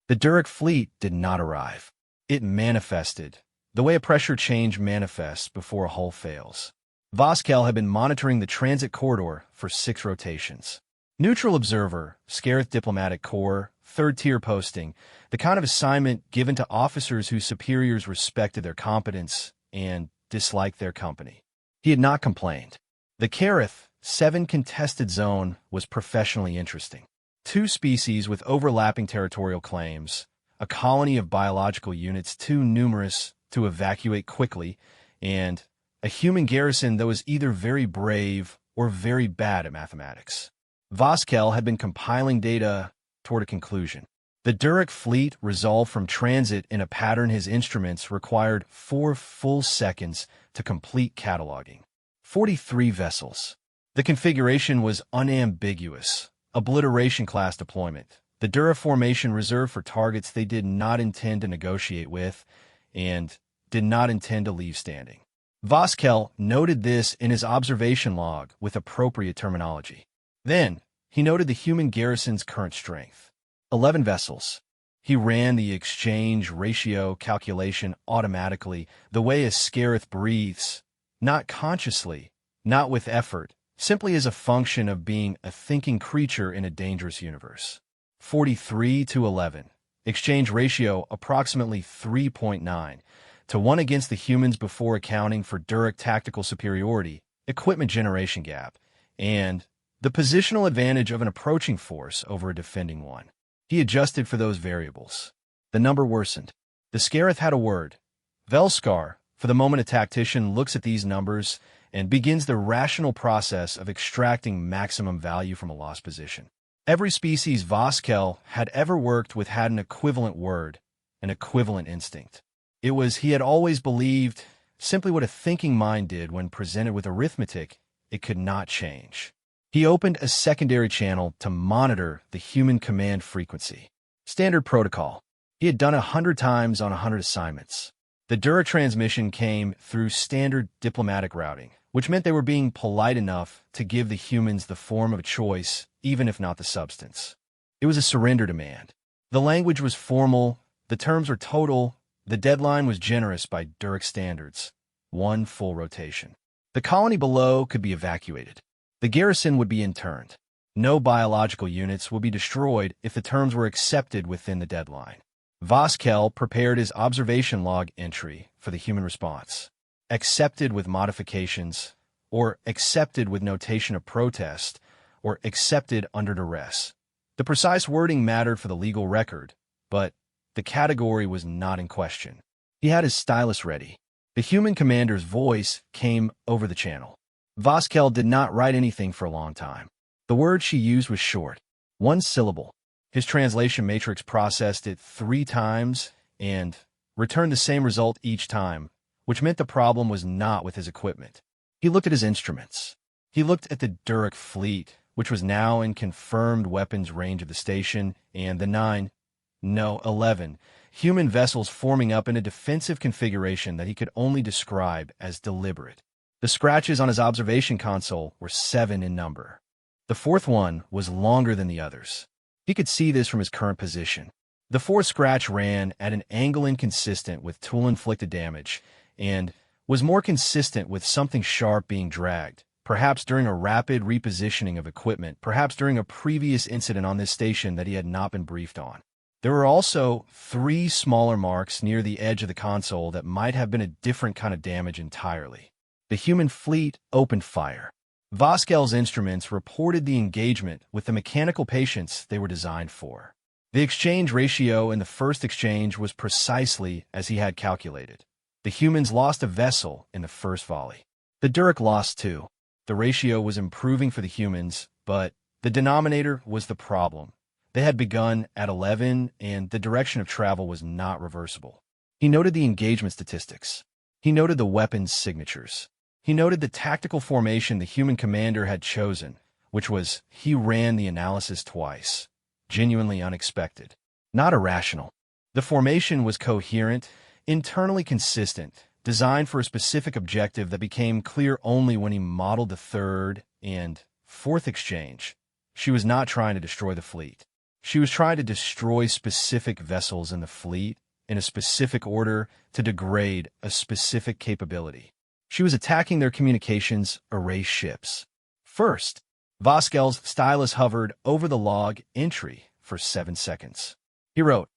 The Duric fleet did not arrive. It manifested, the way a pressure change manifests before a hull fails. Voskel had been monitoring the transit corridor for 6 rotations. Neutral observer, Scarith Diplomatic Corps, 3rd tier posting, the kind of assignment given to officers whose superiors respected their competence and disliked their company. He had not complained. The Kareth 7 contested zone was professionally interesting. 2 species with overlapping territorial claims, a colony of biological units too numerous to evacuate quickly, and a human garrison that was either very brave or very bad at mathematics. Voskel had been compiling data toward a conclusion. The Duric fleet resolved from transit in a pattern his instruments required 4 full seconds to complete cataloging. 43 vessels. The configuration was unambiguous. Obliteration class deployment. The Dura formation reserved for targets they did not intend to negotiate with and did not intend to leave standing. Voskel noted this in his observation log with appropriate terminology. Then, he noted the human garrison's current strength. 11 vessels. He ran the exchange ratio calculation automatically, the way a Scarith breathes, not consciously, not with effort, simply as a function of being a thinking creature in a dangerous universe. 43 to 11. Exchange ratio approximately 3.9 to 1 against the humans before accounting for Duric tactical superiority, equipment generation gap, and the positional advantage of an approaching force over a defending one. He adjusted for those variables. The number worsened. The Scarith had a word. Velskar, for the moment a tactician, looks at these numbers and begins the rational process of extracting maximum value from a lost position. Every species Voskel had ever worked with had an equivalent word, an equivalent instinct. It was, he had always believed, simply what a thinking mind did when presented with arithmetic. It could not change. He opened a secondary channel to monitor the human command frequency. Standard protocol. He had done 100 times on 100 assignments. The Dura transmission came through standard diplomatic routing, which meant they were being polite enough to give the humans the form of choice, even if not the substance. It was a surrender demand. The language was formal, the terms were total, the deadline was generous by Duric standards. 1 full rotation. The colony below could be evacuated. The garrison would be interned. No biological units would be destroyed if the terms were accepted within the deadline. Voskel prepared his observation log entry for the human response. Accepted with modifications, or accepted with notation of protest, or accepted under duress. The precise wording mattered for the legal record, but the category was not in question. He had his stylus ready. The human commander's voice came over the channel. Voskel did not write anything for a long time. The word she used was short, 1 syllable. His translation matrix processed it 3 times and returned the same result each time, which meant the problem was not with his equipment. He looked at his instruments. He looked at the Duric fleet, which was now in confirmed weapons range of the station, and the 11 human vessels forming up in a defensive configuration that he could only describe as deliberate. The scratches on his observation console were 7 in number. The 4th one was longer than the others. He could see this from his current position. The 4th scratch ran at an angle inconsistent with tool-inflicted damage and was more consistent with something sharp being dragged, perhaps during a rapid repositioning of equipment, perhaps during a previous incident on this station that he had not been briefed on. There were also 3 smaller marks near the edge of the console that might have been a different kind of damage entirely. The human fleet opened fire. Voskel's instruments reported the engagement with the mechanical patience they were designed for. The exchange ratio in the first exchange was precisely as he had calculated. The humans lost a vessel in the first volley. The Duric lost 2. The ratio was improving for the humans, but the denominator was the problem. They had begun at 11, and the direction of travel was not reversible. He noted the engagement statistics. He noted the weapons signatures. He noted the tactical formation the human commander had chosen, which was, he ran the analysis twice. Genuinely unexpected. Not irrational. The formation was coherent, internally consistent, designed for a specific objective that became clear only when he modeled the 3rd and 4th exchange. She was not trying to destroy the fleet. She was trying to destroy specific vessels in the fleet in a specific order to degrade a specific capability. She was attacking their communications array ships. First, Voskel's stylus hovered over the log entry for 7 seconds. He wrote,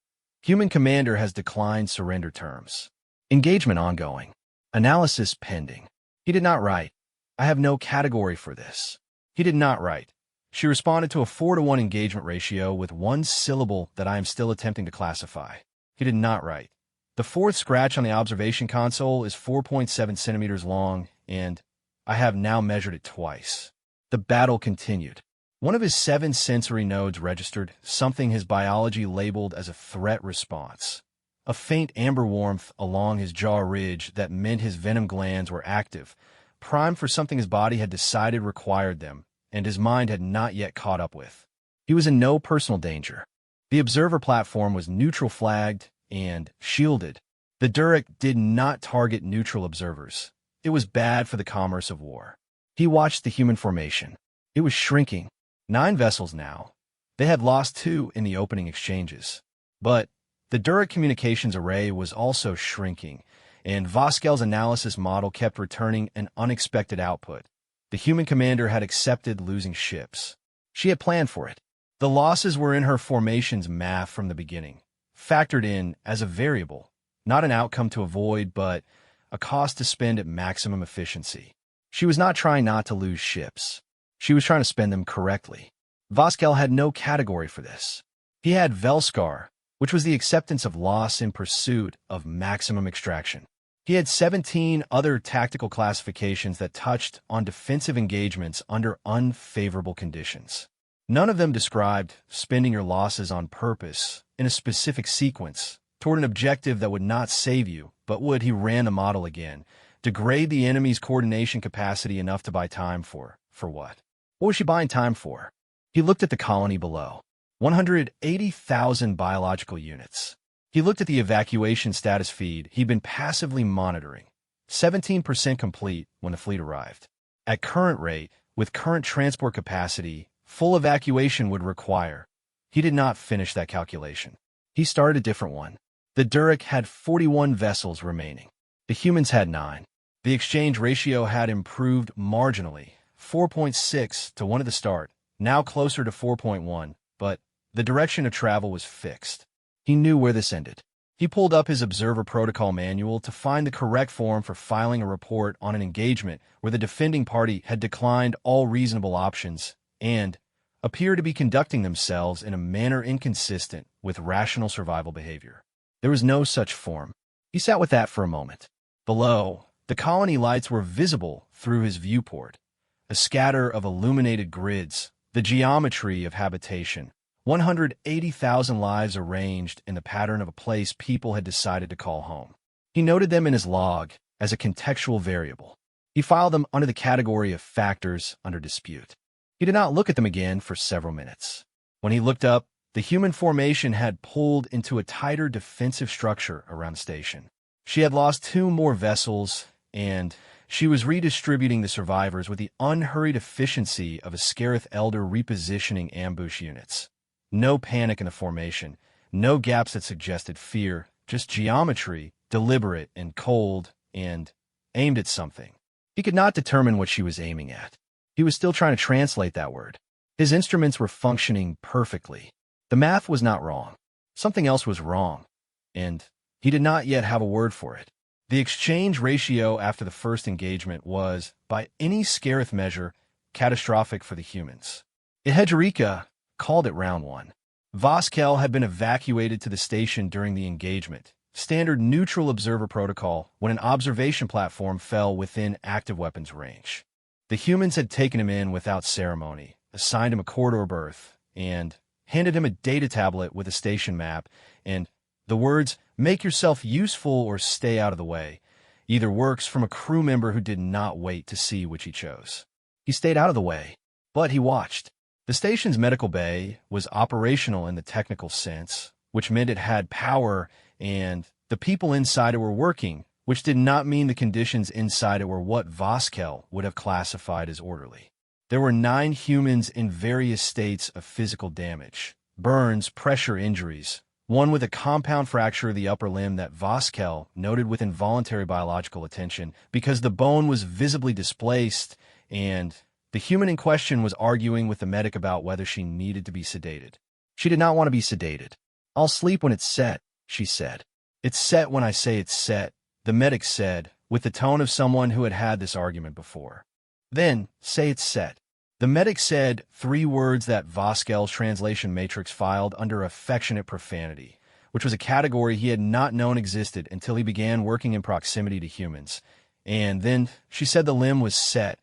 "Human commander has declined surrender terms. Engagement ongoing. Analysis pending." He did not write, "I have no category for this." He did not write. She responded to a 4-to-1 engagement ratio with one syllable that I am still attempting to classify. He did not write. The fourth scratch on the observation console is 4.7 centimeters long, and I have now measured it twice. The battle continued. One of his 7 sensory nodes registered something his biology labeled as a threat response. A faint amber warmth along his jaw ridge that meant his venom glands were active, primed for something his body had decided required them, and his mind had not yet caught up with. He was in no personal danger. The observer platform was neutral flagged and shielded. The Durek did not target neutral observers. It was bad for the commerce of war. He watched the human formation. It was shrinking. 9 vessels now. They had lost 2 in the opening exchanges. But the Durek communications array was also shrinking, and Voskel's analysis model kept returning an unexpected output. The human commander had accepted losing ships. She had planned for it. The losses were in her formation's math from the beginning, factored in as a variable, not an outcome to avoid, but a cost to spend at maximum efficiency. She was not trying not to lose ships. She was trying to spend them correctly. Voskel had no category for this. He had Velskar, which was the acceptance of loss in pursuit of maximum extraction. He had 17 other tactical classifications that touched on defensive engagements under unfavorable conditions. None of them described spending your losses on purpose in a specific sequence toward an objective that would not save you, but would, he ran the model again, degrade the enemy's coordination capacity enough to buy time for. For what? What was she buying time for? He looked at the colony below. 180,000 biological units. He looked at the evacuation status feed he'd been passively monitoring. 17% complete when the fleet arrived. At current rate, with current transport capacity, full evacuation would require. He did not finish that calculation. He started a different one. The Durek had 41 vessels remaining. The humans had 9. The exchange ratio had improved marginally, 4.6 to 1 at the start, now closer to 4.1, but the direction of travel was fixed. He knew where this ended. He pulled up his observer protocol manual to find the correct form for filing a report on an engagement where the defending party had declined all reasonable options and appeared to be conducting themselves in a manner inconsistent with rational survival behavior. There was no such form. He sat with that for a moment. Below, the colony lights were visible through his viewport, a scatter of illuminated grids, the geometry of habitation, 180,000 lives arranged in the pattern of a place people had decided to call home. He noted them in his log as a contextual variable. He filed them under the category of factors under dispute. He did not look at them again for several minutes. When he looked up, the human formation had pulled into a tighter defensive structure around the station. She had lost 2 more vessels, and she was redistributing the survivors with the unhurried efficiency of a Scarith elder repositioning ambush units. No panic in the formation, no gaps that suggested fear, just geometry, deliberate and cold, and aimed at something. He could not determine what she was aiming at. He was still trying to translate that word. His instruments were functioning perfectly. The math was not wrong. Something else was wrong, and he did not yet have a word for it. The exchange ratio after the first engagement was, by any Scarith measure, catastrophic for the humans. Ihedrika called it round 1. Voskel had been evacuated to the station during the engagement, standard neutral observer protocol, when an observation platform fell within active weapons range. The humans had taken him in without ceremony, assigned him a corridor berth, and handed him a data tablet with a station map, and the words, "Make yourself useful or stay out of the way," either works from a crew member who did not wait to see which he chose. He stayed out of the way, but he watched. The station's medical bay was operational in the technical sense, which meant it had power, and the people inside it were working, which did not mean the conditions inside it were what Voskel would have classified as orderly. There were 9 humans in various states of physical damage, burns, pressure injuries, one with a compound fracture of the upper limb that Voskel noted with involuntary biological attention because the bone was visibly displaced, and the human in question was arguing with the medic about whether she needed to be sedated. She did not want to be sedated. "I'll sleep when it's set," she said. "It's set when I say it's set," the medic said, with the tone of someone who had had this argument before. "Then, say it's set." The medic said 3 words that Voskel's translation matrix filed under affectionate profanity, which was a category he had not known existed until he began working in proximity to humans. And then she said the limb was set,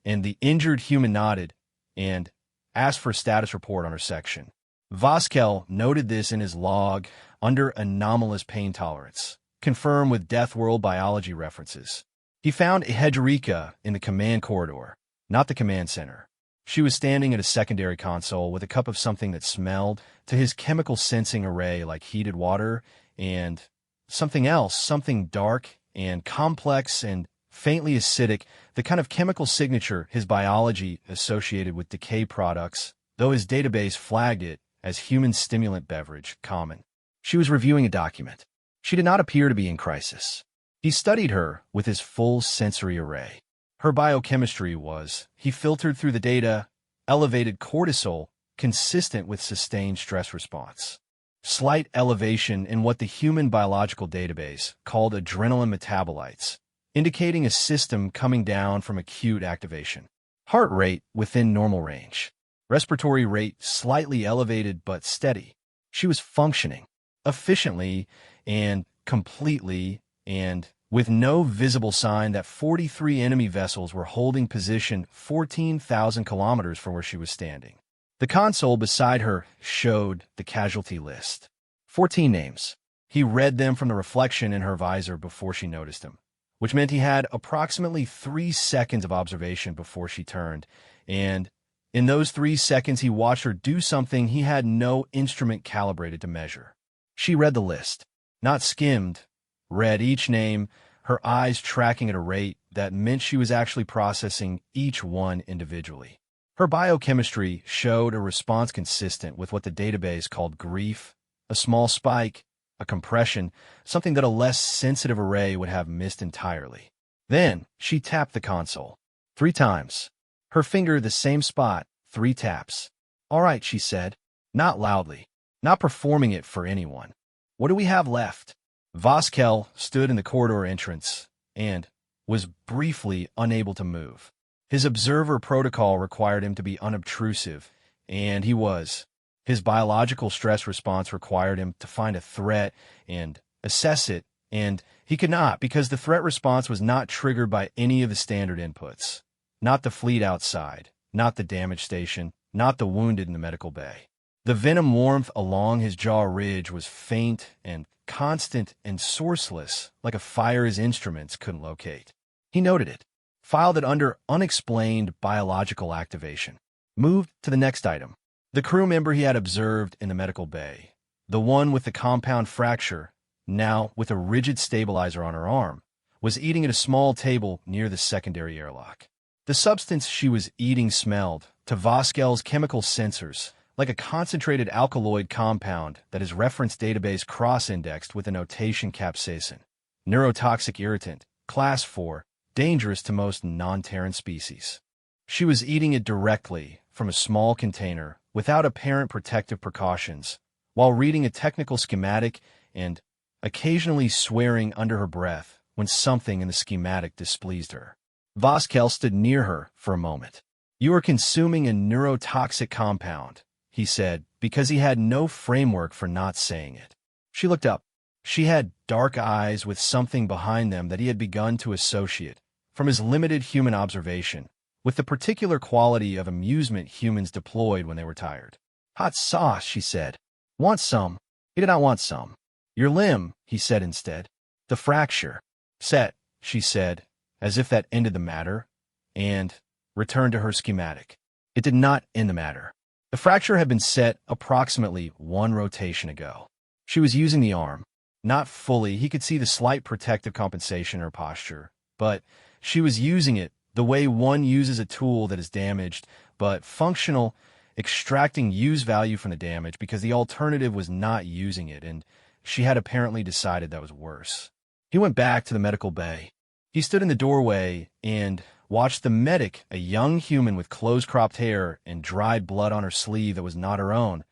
and the injured human nodded and asked for a status report on her section. Voskel noted this in his log under anomalous pain tolerance, confirmed with Death World biology references. He found Hedgerika in the command corridor, not the command center. She was standing at a secondary console with a cup of something that smelled, to his chemical sensing array, like heated water, and something else, something dark and complex and faintly acidic, the kind of chemical signature his biology associated with decay products, though his database flagged it as human stimulant beverage common. She was reviewing a document. She did not appear to be in crisis. He studied her with his full sensory array. Her biochemistry was, he filtered through the data, elevated cortisol, consistent with sustained stress response. Slight elevation in what the human biological database called adrenaline metabolites, indicating a system coming down from acute activation. Heart rate within normal range. Respiratory rate slightly elevated but steady. She was functioning efficiently and completely, and with no visible sign that 43 enemy vessels were holding position 14,000 kilometers from where she was standing. The console beside her showed the casualty list. 14 names. He read them from the reflection in her visor before she noticed him, which meant he had approximately 3 seconds of observation before she turned, and in those 3 seconds he watched her do something he had no instrument calibrated to measure. She read the list, not skimmed, read each name, her eyes tracking at a rate that meant she was actually processing each one individually. Her biochemistry showed a response consistent with what the database called grief, a small spike, a compression, something that a less sensitive array would have missed entirely. Then she tapped the console 3 times. Her finger the same spot, 3 taps. "All right," she said, not loudly, not performing it for anyone. "What do we have left?" Voskel stood in the corridor entrance and was briefly unable to move. His observer protocol required him to be unobtrusive, and he was. His biological stress response required him to find a threat and assess it, and he could not because the threat response was not triggered by any of the standard inputs. Not the fleet outside, not the damage station, not the wounded in the medical bay. The venom warmth along his jaw ridge was faint and constant and sourceless, like a fire his instruments couldn't locate. He noted it, filed it under unexplained biological activation. Moved to the next item. The crew member he had observed in the medical bay, the one with the compound fracture, now with a rigid stabilizer on her arm, was eating at a small table near the secondary airlock. The substance she was eating smelled, to Voskel's chemical sensors, like a concentrated alkaloid compound that his reference database cross-indexed with a notation capsaicin. Neurotoxic irritant, class 4, dangerous to most non-Terran species. She was eating it directly from a small container without apparent protective precautions, while reading a technical schematic and occasionally swearing under her breath when something in the schematic displeased her. Voskel stood near her for a moment. "You are consuming a neurotoxic compound," he said, because he had no framework for not saying it. She looked up. She had dark eyes with something behind them that he had begun to associate, from his limited human observation, with the particular quality of amusement humans deployed when they were tired. "Hot sauce," she said. "Want some?" He did not want some. "Your limb," he said instead. "The fracture." "Set," she said, as if that ended the matter, and returned to her schematic. It did not end the matter. The fracture had been set approximately 1 rotation ago. She was using the arm. Not fully, he could see the slight protective compensation in her posture, but she was using it the way one uses a tool that is damaged, but functional, extracting use value from the damage because the alternative was not using it, and she had apparently decided that was worse. He went back to the medical bay. He stood in the doorway and watched the medic, a young human with close-cropped hair and dried blood on her sleeve that was not her own,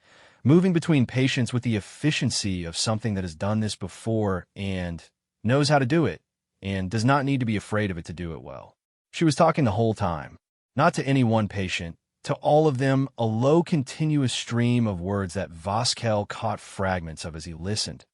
moving between patients with the efficiency of something that has done this before and knows how to do it, and does not need to be afraid of it to do it well. She was talking the whole time, not to any one patient, to all of them, a low continuous stream of words that Voskel caught fragments of as he listened.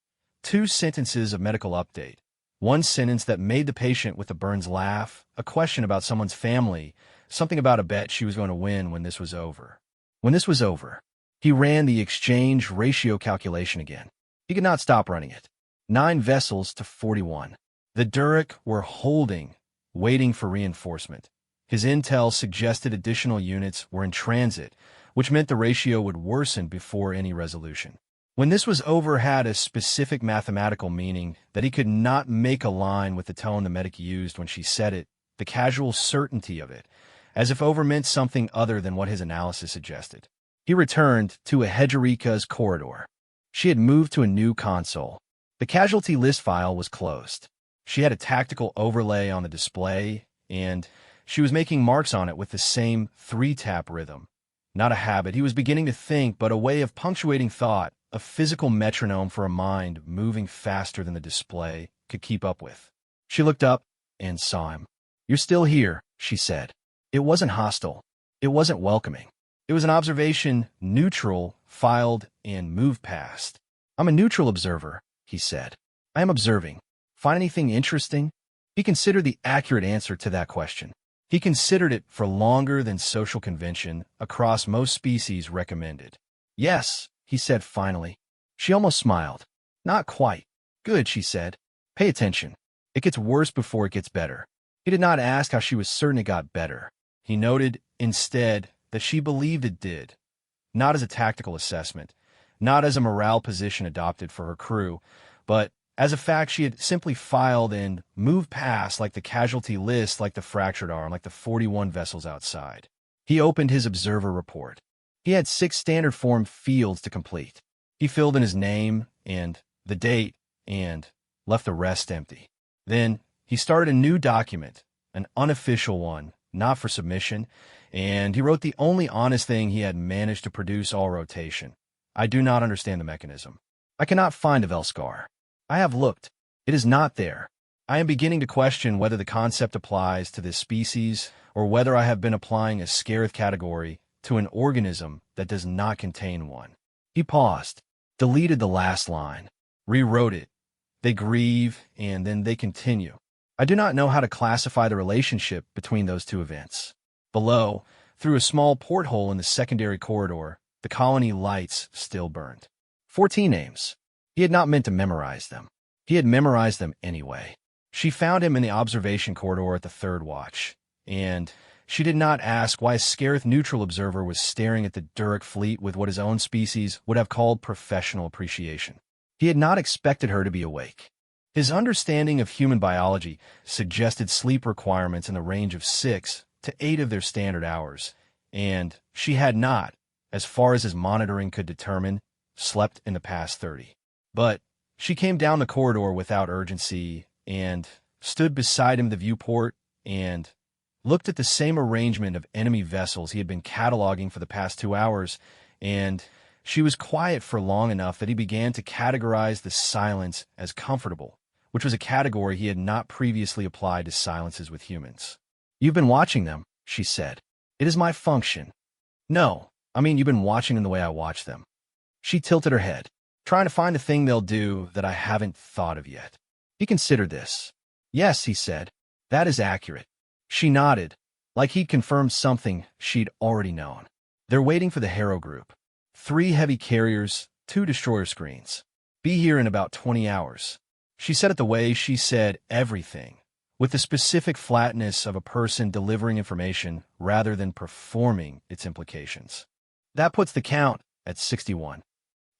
2 sentences of medical update. 1 sentence that made the patient with the burns laugh, a question about someone's family, something about a bet she was going to win when this was over. When this was over, he ran the exchange ratio calculation again. He could not stop running it. 9 vessels to 41. The Durek were holding, waiting for reinforcement. His intel suggested additional units were in transit, which meant the ratio would worsen before any resolution. When this was over had a specific mathematical meaning that he could not make a line with the tone the medic used when she said it, the casual certainty of it, as if over meant something other than what his analysis suggested. He returned to a Hedgerika's corridor. She had moved to a new console. The casualty list file was closed. She had a tactical overlay on the display, and she was making marks on it with the same 3-tap rhythm. Not a habit, he was beginning to think, but a way of punctuating thought, a physical metronome for a mind moving faster than the display could keep up with. She looked up and saw him. "You're still here," she said. It wasn't hostile. It wasn't welcoming. It was an observation, neutral, filed, and moved past. "I'm a neutral observer," he said. "I am observing. Find anything interesting?" He considered the accurate answer to that question. He considered it for longer than social convention across most species recommended. "Yes," he said finally. She almost smiled. "Not quite." "Good," she said. "Pay attention. It gets worse before it gets better." He did not ask how she was certain it got better. He noted, instead, that she believed it did. Not as a tactical assessment, not as a morale position adopted for her crew, but as a fact she had simply filed and moved past, like the casualty list, like the fractured arm, like the 41 vessels outside. He opened his observer report. He had 6 standard form fields to complete. He filled in his name and the date and left the rest empty. Then he started a new document, an unofficial one, not for submission, and he wrote the only honest thing he had managed to produce all rotation. "I do not understand the mechanism. I cannot find a Velskar. I have looked. It is not there. I am beginning to question whether the concept applies to this species or whether I have been applying a Scarith category to an organism that does not contain one." He paused, deleted the last line, rewrote it. "They grieve, and then they continue. I do not know how to classify the relationship between those 2 events." Below, through a small porthole in the secondary corridor, the colony lights still burned. 14 names. He had not meant to memorize them. He had memorized them anyway. She found him in the observation corridor at the 3rd watch, and she did not ask why a Scarith neutral observer was staring at the Durek fleet with what his own species would have called professional appreciation. He had not expected her to be awake. His understanding of human biology suggested sleep requirements in the range of 6 to 8 of their standard hours, and she had not, as far as his monitoring could determine, slept in the past 30. But she came down the corridor without urgency and stood beside him at the viewport and looked at the same arrangement of enemy vessels he had been cataloging for the past 2 hours, and she was quiet for long enough that he began to categorize the silence as comfortable, which was a category he had not previously applied to silences with humans. "You've been watching them," she said. "It is my function." "No, I mean you've been watching them the way I watch them." She tilted her head. "Trying to find a thing they'll do that I haven't thought of yet." He considered this. "Yes," he said, "that is accurate." She nodded, like he'd confirmed something she'd already known. "They're waiting for the Harrow group. 3 heavy carriers, 2 destroyer screens. Be here in about 20 hours. She said it the way she said everything, with the specific flatness of a person delivering information rather than performing its implications. That puts the count at 61.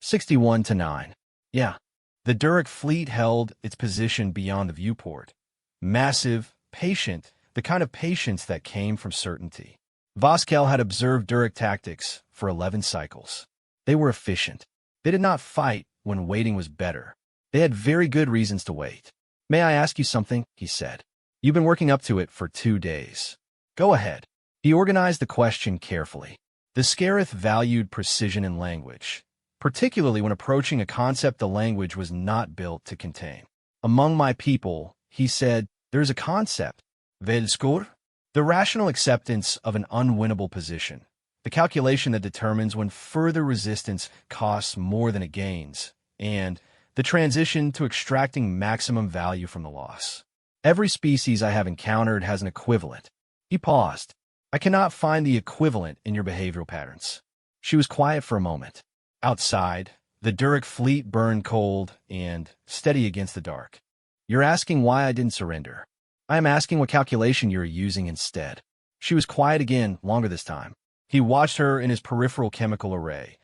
61 to 9. Yeah. The Durek fleet held its position beyond the viewport. Massive, patient, the kind of patience that came from certainty. Voskel had observed Durek tactics for 11 cycles. They were efficient. They did not fight when waiting was better. They had very good reasons to wait. "May I ask you something?" he said. "You've been working up to it for 2 days. Go ahead." He organized the question carefully. The Scarith valued precision in language, particularly when approaching a concept the language was not built to contain. "Among my people," he said, "there is a concept, Velskur, the rational acceptance of an unwinnable position, the calculation that determines when further resistance costs more than it gains, and the transition to extracting maximum value from the loss. Every species I have encountered has an equivalent." He paused. "I cannot find the equivalent in your behavioral patterns." She was quiet for a moment. Outside, the Durek fleet burned cold and steady against the dark. "You're asking why I didn't surrender. I am asking what calculation you're using instead." She was quiet again, longer this time. He watched her in his peripheral chemical array.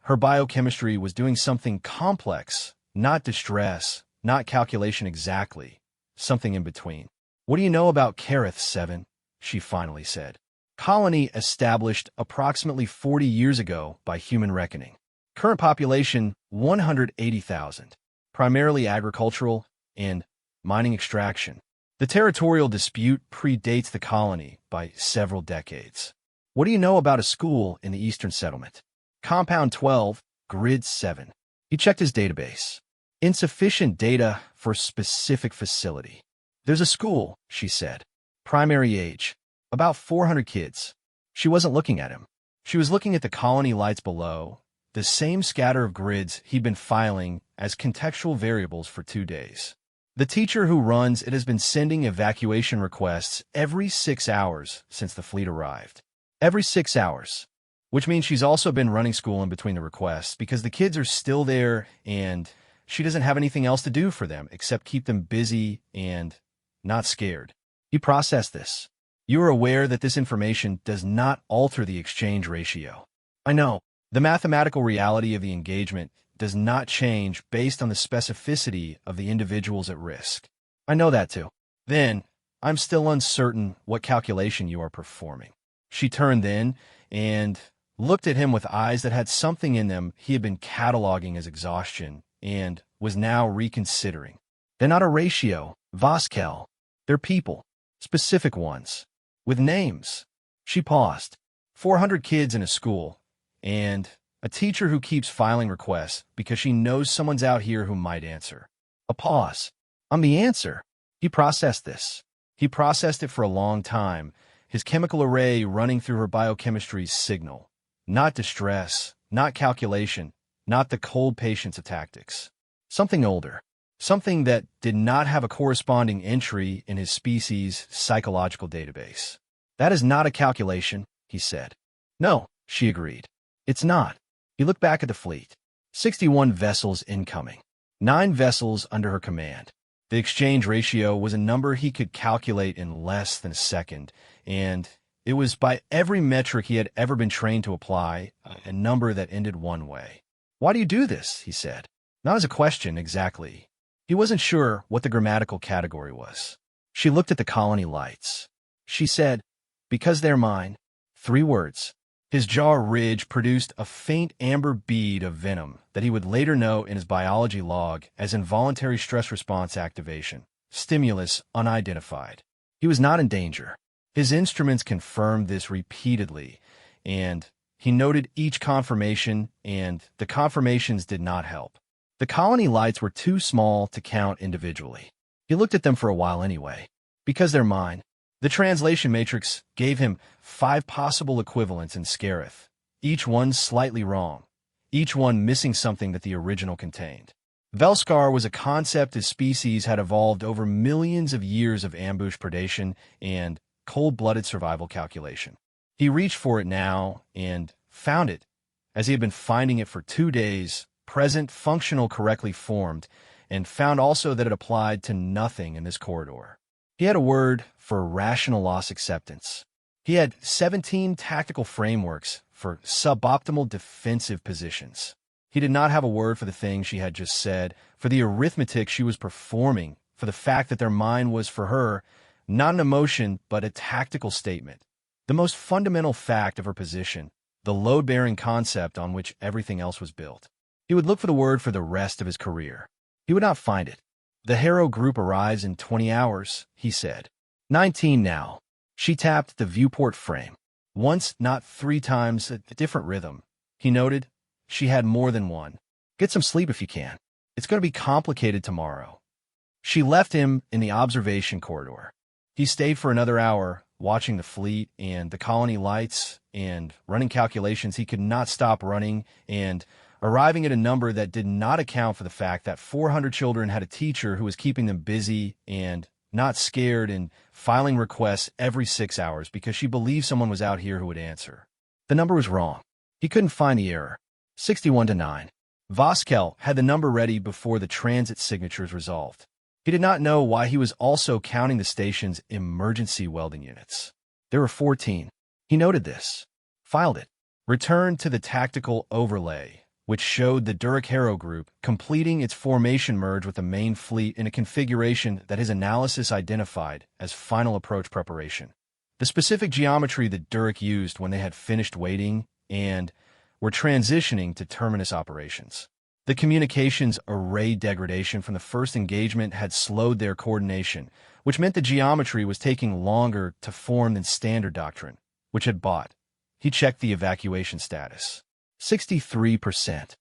Her biochemistry was doing something complex, not distress, not calculation exactly, something in between. "What do you know about Kareth, 7? She finally said. "Colony established approximately 40 years ago by human reckoning. Current population, 180,000. Primarily agricultural and mining extraction. The territorial dispute predates the colony by several decades." "What do you know about a school in the Eastern Settlement?" "Compound 12, Grid 7. He checked his database. "Insufficient data for specific facility." "There's a school," she said. "Primary age. About 400 kids." She wasn't looking at him. She was looking at the colony lights below, the same scatter of grids he'd been filing as contextual variables for 2 days. "The teacher who runs it has been sending evacuation requests every 6 hours since the fleet arrived." Every 6 hours. Which means she's also been running school in between the requests because the kids are still there and she doesn't have anything else to do for them except keep them busy and not scared. You process this. You are aware that this information does not alter the exchange ratio. I know. The mathematical reality of the engagement does not change based on the specificity of the individuals at risk. I know that too. Then, I'm still uncertain what calculation you are performing. She turned then and looked at him with eyes that had something in them he had been cataloging as exhaustion and was now reconsidering. "They're not a ratio, Voskel. They're people, specific ones, with names." She paused. 400 kids in a school, and a teacher who keeps filing requests because she knows someone's out here who might answer. A pause. "I'm the answer." He processed this. He processed it for a long time, his chemical array running through her biochemistry's signal. Not distress, not calculation, not the cold patience of tactics. Something older. Something that did not have a corresponding entry in his species' psychological database. "That is not a calculation," he said. "No," she agreed. "It's not." He looked back at the fleet. 61 vessels incoming. 9 vessels under her command. The exchange ratio was a number he could calculate in less than a second, and it was by every metric he had ever been trained to apply, a number that ended one way. "Why do you do this?" he said. Not as a question, exactly. He wasn't sure what the grammatical category was. She looked at the colony lights. She said, "Because they're mine." 3 words. His jaw ridge produced a faint amber bead of venom that he would later note in his biology log as involuntary stress response activation, stimulus unidentified. He was not in danger. His instruments confirmed this repeatedly, and he noted each confirmation, and the confirmations did not help. The colony lights were too small to count individually. He looked at them for a while anyway. "Because they're mine." The translation matrix gave him 5 possible equivalents in Scarith, each one slightly wrong, each one missing something that the original contained. Velskar was a concept his species had evolved over millions of years of ambush predation and cold-blooded survival calculation. He reached for it now and found it, as he had been finding it for 2 days, present, functional, correctly formed, and found also that it applied to nothing in this corridor. He had a word for rational loss acceptance. He had 17 tactical frameworks for suboptimal defensive positions. He did not have a word for the thing she had just said, for the arithmetic she was performing, for the fact that their mind was for her not an emotion but a tactical statement, the most fundamental fact of her position, the load-bearing concept on which everything else was built. He would look for the word for the rest of his career. He would not find it. The Harrow Group arrives in 20 hours, he said. 19 now. She tapped the viewport frame. Once, not 3 times, a different rhythm. He noted, she had more than one. Get some sleep if you can. It's going to be complicated tomorrow. She left him in the observation corridor. He stayed for another hour, watching the fleet and the colony lights and running calculations he could not stop running and arriving at a number that did not account for the fact that 400 children had a teacher who was keeping them busy and not scared and filing requests every 6 hours because she believed someone was out here who would answer. The number was wrong. He couldn't find the error. 61-9. Voskel had the number ready before the transit signatures resolved. He did not know why he was also counting the station's emergency welding units. There were 14. He noted this, filed it, returned to the tactical overlay, which showed the Durek-Harrow Group completing its formation merge with the main fleet in a configuration that his analysis identified as final approach preparation. The specific geometry that Durek used when they had finished waiting and were transitioning to terminus operations. The communications array degradation from the first engagement had slowed their coordination, which meant the geometry was taking longer to form than standard doctrine, which had bought. He checked the evacuation status. 63%.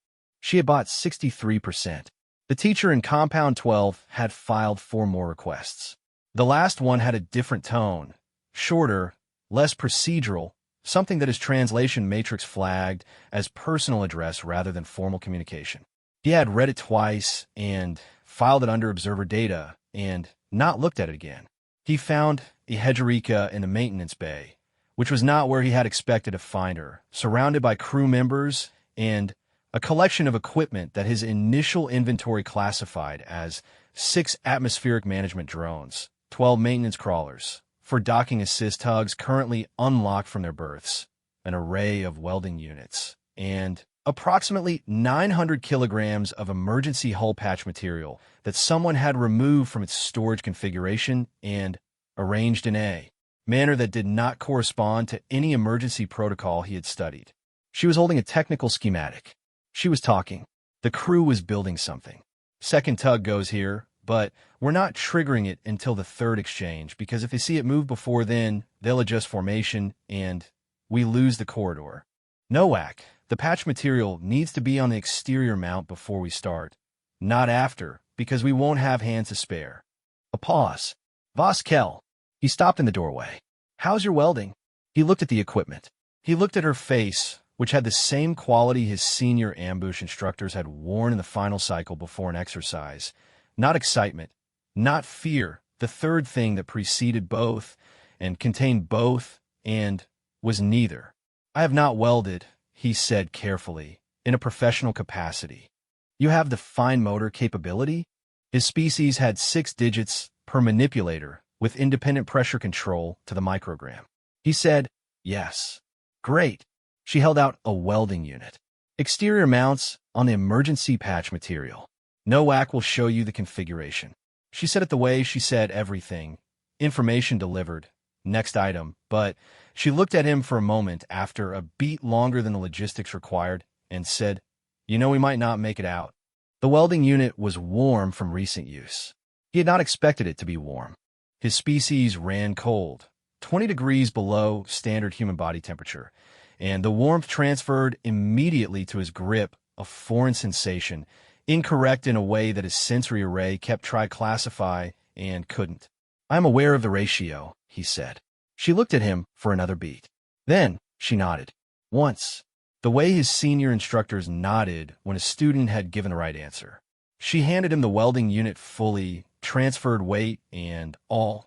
She had bought 63%. The teacher in Compound 12 had filed 4 more requests. The last one had a different tone, shorter, less procedural, something that his translation matrix flagged as personal address rather than formal communication. He had read it twice and filed it under observer data and not looked at it again. He found Ehejerica in the maintenance bay, which was not where he had expected to find her, surrounded by crew members and a collection of equipment that his initial inventory classified as 6 atmospheric management drones, 12 maintenance crawlers, for docking assist tugs currently unlocked from their berths, an array of welding units, and approximately 900 kilograms of emergency hull patch material that someone had removed from its storage configuration and arranged in a manner that did not correspond to any emergency protocol he had studied. She was holding a technical schematic. She was talking. The crew was building something. Second tug goes here, but we're not triggering it until the 3rd exchange because if they see it move before then, they'll adjust formation and we lose the corridor. NOAC, the patch material needs to be on the exterior mount before we start, not after, because we won't have hands to spare. A pause. Voskel. He stopped in the doorway. How's your welding? He looked at the equipment. He looked at her face, which had the same quality his senior ambush instructors had worn in the final cycle before an exercise. Not excitement, not fear, the third thing that preceded both and contained both and was neither. I have not welded, he said carefully, in a professional capacity. You have the fine motor capability? His species had 6 digits per manipulator with independent pressure control to the microgram. He said, yes. Great. She held out a welding unit. Exterior mounts on the emergency patch material. NOAC will show you the configuration. She said it the way she said everything. Information delivered. Next item. But she looked at him for a moment after a beat longer than the logistics required and said, you know we might not make it out. The welding unit was warm from recent use. He had not expected it to be warm. His species ran cold, 20 degrees below standard human body temperature, and the warmth transferred immediately to his grip, a foreign sensation, incorrect in a way that his sensory array kept trying to classify and couldn't. I'm aware of the ratio, he said. She looked at him for another beat. Then she nodded. Once, the way his senior instructors nodded when a student had given the right answer. She handed him the welding unit fully, transferred weight and all,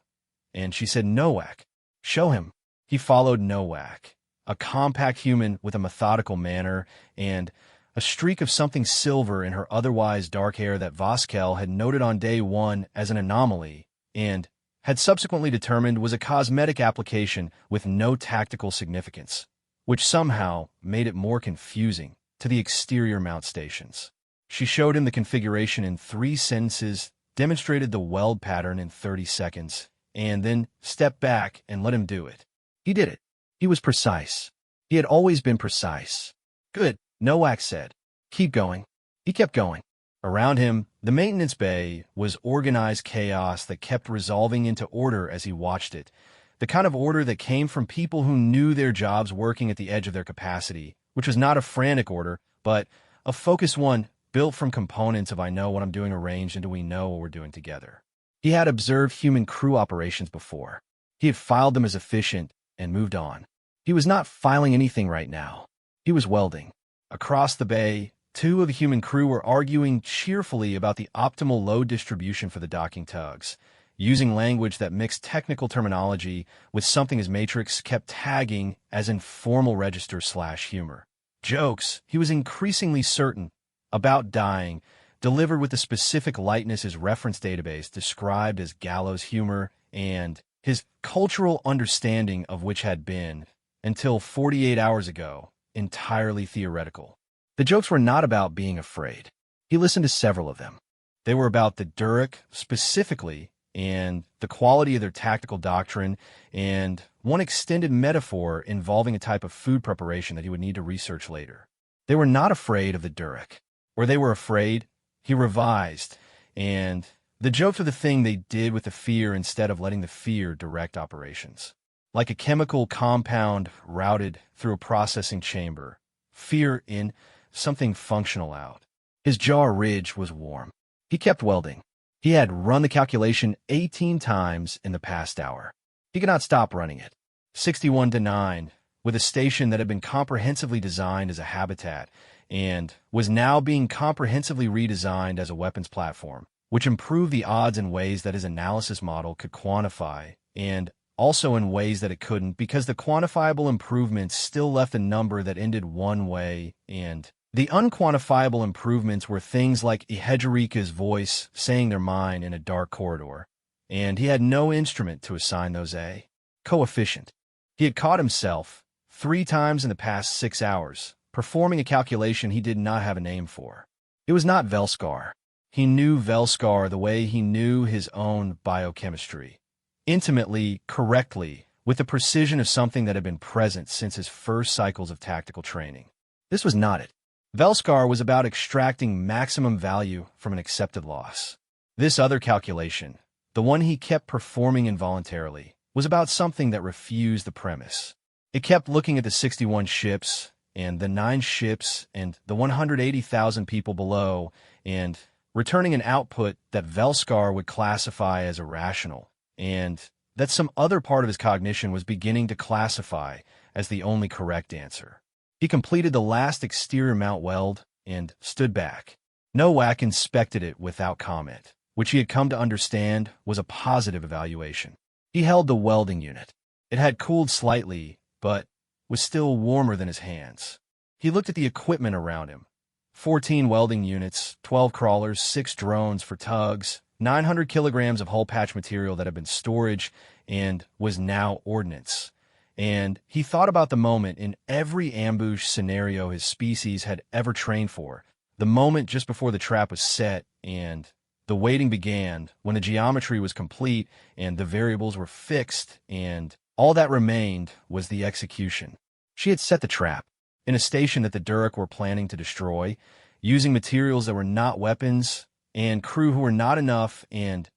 and she said, NOAC. Show him. He followed NOAC, a compact human with a methodical manner and a streak of something silver in her otherwise dark hair that Voskel had noted on day 1 as an anomaly and had subsequently determined was a cosmetic application with no tactical significance, which somehow made it more confusing to the exterior mount stations. She showed him the configuration in 3 sentences, demonstrated the weld pattern in 30 seconds, and then stepped back and let him do it. He did it. He was precise. He had always been precise. Good, Nowak said. Keep going. He kept going. Around him, the maintenance bay was organized chaos that kept resolving into order as he watched it. The kind of order that came from people who knew their jobs working at the edge of their capacity, which was not a frantic order, but a focused one built from components of I know what I'm doing arranged into we know what we're doing together. He had observed human crew operations before. He had filed them as efficient and moved on. He was not filing anything right now. He was welding. Across the bay, two of the human crew were arguing cheerfully about the optimal load distribution for the docking tugs, using language that mixed technical terminology with something his matrix kept tagging as informal register/humor. Jokes, he was increasingly certain, about dying, delivered with the specific lightness his reference database described as gallows humor, and his cultural understanding of which had been, until 48 hours ago, entirely theoretical. The jokes were not about being afraid. He listened to several of them. They were about the Durek specifically, and the quality of their tactical doctrine, and one extended metaphor involving a type of food preparation that he would need to research later. They were not afraid of the Durek. Or they were afraid, he revised, and the jokes were the thing they did with the fear instead of letting the fear direct operations. Like a chemical compound routed through a processing chamber, fear in, something functional out. His jaw ridge was warm. He kept welding. He had run the calculation 18 times in the past hour. He could not stop running it. 61-9, with a station that had been comprehensively designed as a habitat and was now being comprehensively redesigned as a weapons platform, which improved the odds in ways that his analysis model could quantify, and also in ways that it couldn't because the quantifiable improvements still left a number that ended one way, and the unquantifiable improvements were things like Ihedrika's voice saying their mind in a dark corridor, and he had no instrument to assign those a coefficient. He had caught himself 3 times in the past 6 hours, performing a calculation he did not have a name for. It was not Velskar. He knew Velskar the way he knew his own biochemistry. Intimately, correctly, with the precision of something that had been present since his first cycles of tactical training. This was not it. Velskar was about extracting maximum value from an accepted loss. This other calculation, the one he kept performing involuntarily, was about something that refused the premise. It kept looking at the 61 ships, and the 9 ships, and the 180,000 people below, and returning an output that Velskar would classify as irrational, and that some other part of his cognition was beginning to classify as the only correct answer. He completed the last exterior mount weld and stood back. Nowak inspected it without comment, which he had come to understand was a positive evaluation. He held the welding unit. It had cooled slightly, but was still warmer than his hands. He looked at the equipment around him. 14 welding units, 12 crawlers, 6 drones for tugs, 900 kilograms of hull patch material that had been storage and was now ordnance. And he thought about the moment in every ambush scenario his species had ever trained for, the moment just before the trap was set and the waiting began, when the geometry was complete and the variables were fixed, and all that remained was the execution. She had set the trap in a station that the Durek were planning to destroy, using materials that were not weapons and crew who were not enough and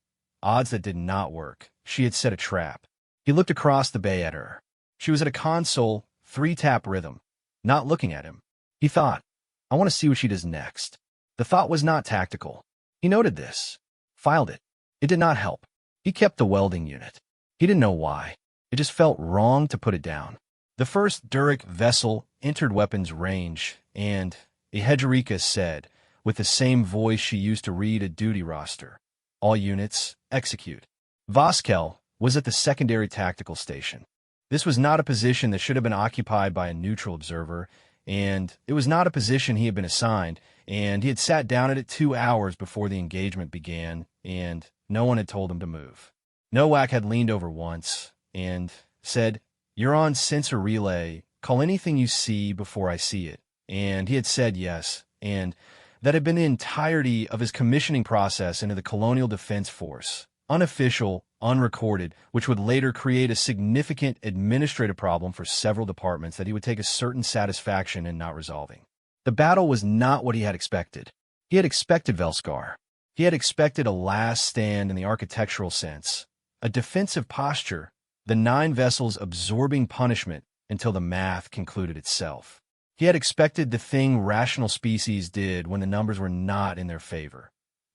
odds that did not work. She had set a trap. He looked across the bay at her. She was at a console, 3-tap rhythm, not looking at him. He thought, I want to see what she does next. The thought was not tactical. He noted this, filed it. It did not help. He kept the welding unit. He didn't know why. It just felt wrong to put it down. The first Durek vessel entered weapons range, and Ihedrika said, with the same voice she used to read a duty roster, all units, execute. Voskel was at the secondary tactical station. This was not a position that should have been occupied by a neutral observer, and it was not a position he had been assigned, and he had sat down at it 2 hours before the engagement began, and no one had told him to move. Nowak had leaned over once and said, You're on sensor relay. Call anything you see before I see it. And he had said yes, and that had been the entirety of his commissioning process into the Colonial Defense Force. unofficial, unrecorded, which would later create a significant administrative problem for several departments that he would take a certain satisfaction in not resolving. The battle was not what he had expected. He had expected Velskar. He had expected a last stand in the architectural sense, a defensive posture, the 9 vessels absorbing punishment until the math concluded itself. He had expected the thing rational species did when the numbers were not in their favor.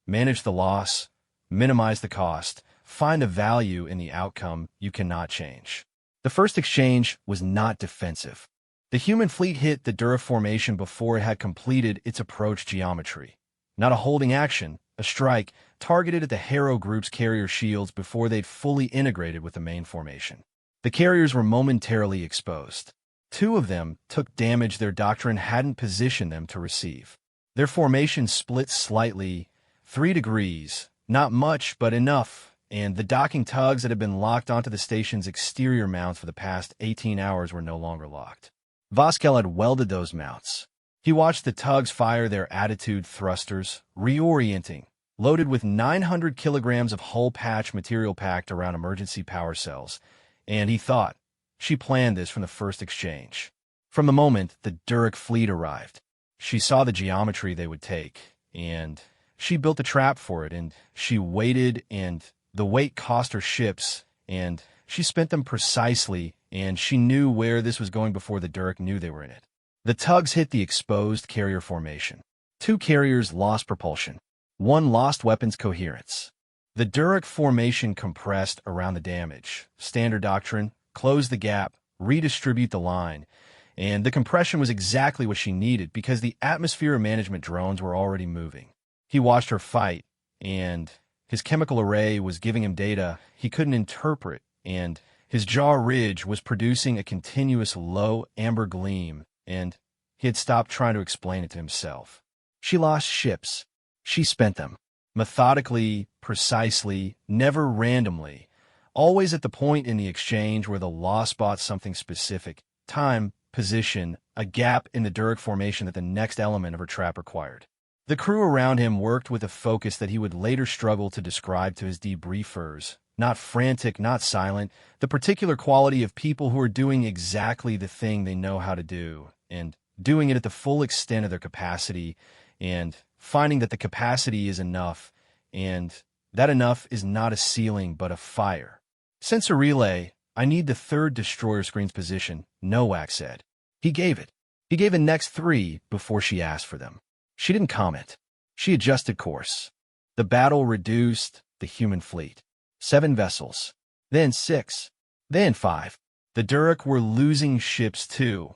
Manage the loss, minimize the cost, find the value in the outcome you cannot change. The first exchange was not defensive. The human fleet hit the Dura formation before it had completed its approach geometry. Not a holding action, a strike targeted at the Harrow Group's carrier shields before they'd fully integrated with the main formation. The carriers were momentarily exposed. 2 of them took damage their doctrine hadn't positioned them to receive. Their formation split slightly, 3 degrees, not much but enough, and the docking tugs that had been locked onto the station's exterior mounts for the past 18 hours were no longer locked. Voskel had welded those mounts. He watched the tugs fire their attitude thrusters, reorienting, loaded with 900 kilograms of hull patch material packed around emergency power cells, and he thought, she planned this from the first exchange. From the moment the Durek fleet arrived, she saw the geometry they would take, and she built a trap for it, and she waited, and the wait cost her ships, and she spent them precisely, and she knew where this was going before the Durek knew they were in it. The tugs hit the exposed carrier formation. 2 carriers lost propulsion. 1 lost weapons coherence. The Durek formation compressed around the damage. Standard doctrine, close the gap, redistribute the line. And the compression was exactly what she needed because the atmosphere management drones were already moving. He watched her fight, and his chemical array was giving him data he couldn't interpret, and his jaw ridge was producing a continuous low amber gleam, and he had stopped trying to explain it to himself. She lost ships. She spent them. Methodically, precisely, never randomly. Always at the point in the exchange where the loss bought something specific. Time, position, a gap in the Durek formation that the next element of her trap required. The crew around him worked with a focus that he would later struggle to describe to his debriefers. Not frantic, not silent, the particular quality of people who are doing exactly the thing they know how to do, and doing it at the full extent of their capacity, and finding that the capacity is enough, and that enough is not a ceiling but a fire. Sensor relay, I need the 3rd destroyer screen's position, Nowak said. He gave it. He gave the next 3 before she asked for them. She didn't comment. She adjusted course. The battle reduced the human fleet. 7 vessels. Then 6. Then 5. The Durek were losing ships too.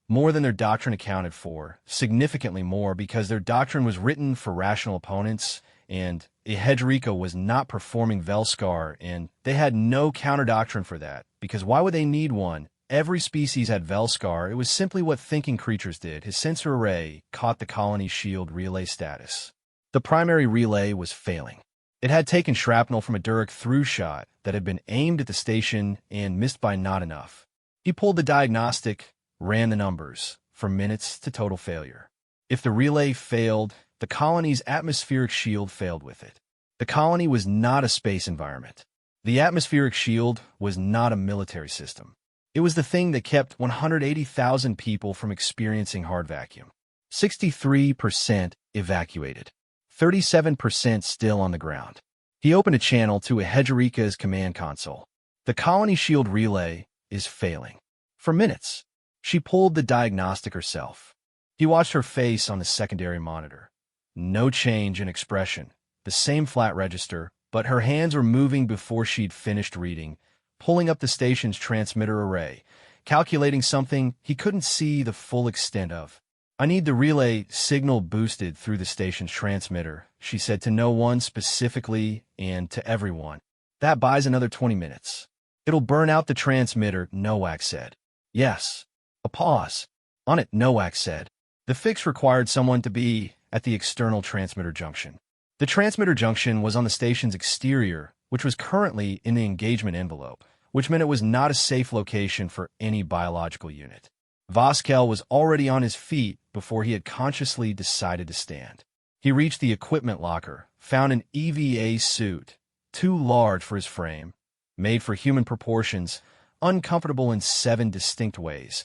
More than their doctrine accounted for. Significantly more because their doctrine was written for rational opponents, and Ehedrika was not performing Velskar, and they had no counter-doctrine for that, because why would they need one? Every species had Velskar. It was simply what thinking creatures did. His sensor array caught the colony's shield relay status. The primary relay was failing. It had taken shrapnel from a Durek through shot that had been aimed at the station and missed by not enough. He pulled the diagnostic, ran the numbers, from minutes to total failure. If the relay failed, the colony's atmospheric shield failed with it. The colony was not a space environment. The atmospheric shield was not a military system. It was the thing that kept 180,000 people from experiencing hard vacuum. 63% evacuated. 37% still on the ground. He opened a channel to Ehedrika's command console. The colony shield relay is failing. For minutes. She pulled the diagnostic herself. He watched her face on the secondary monitor. No change in expression. The same flat register, but her hands were moving before she'd finished reading, pulling up the station's transmitter array, calculating something he couldn't see the full extent of. I need the relay signal boosted through the station's transmitter, she said to no one specifically and to everyone. That buys another 20 minutes. It'll burn out the transmitter, Nowak said. Yes. A pause. On it, Nowak said. The fix required someone to be at the external transmitter junction. The transmitter junction was on the station's exterior, which was currently in the engagement envelope, which meant it was not a safe location for any biological unit. Voskel was already on his feet before he had consciously decided to stand. He reached the equipment locker, found an EVA suit, too large for his frame, made for human proportions, uncomfortable in 7 distinct ways,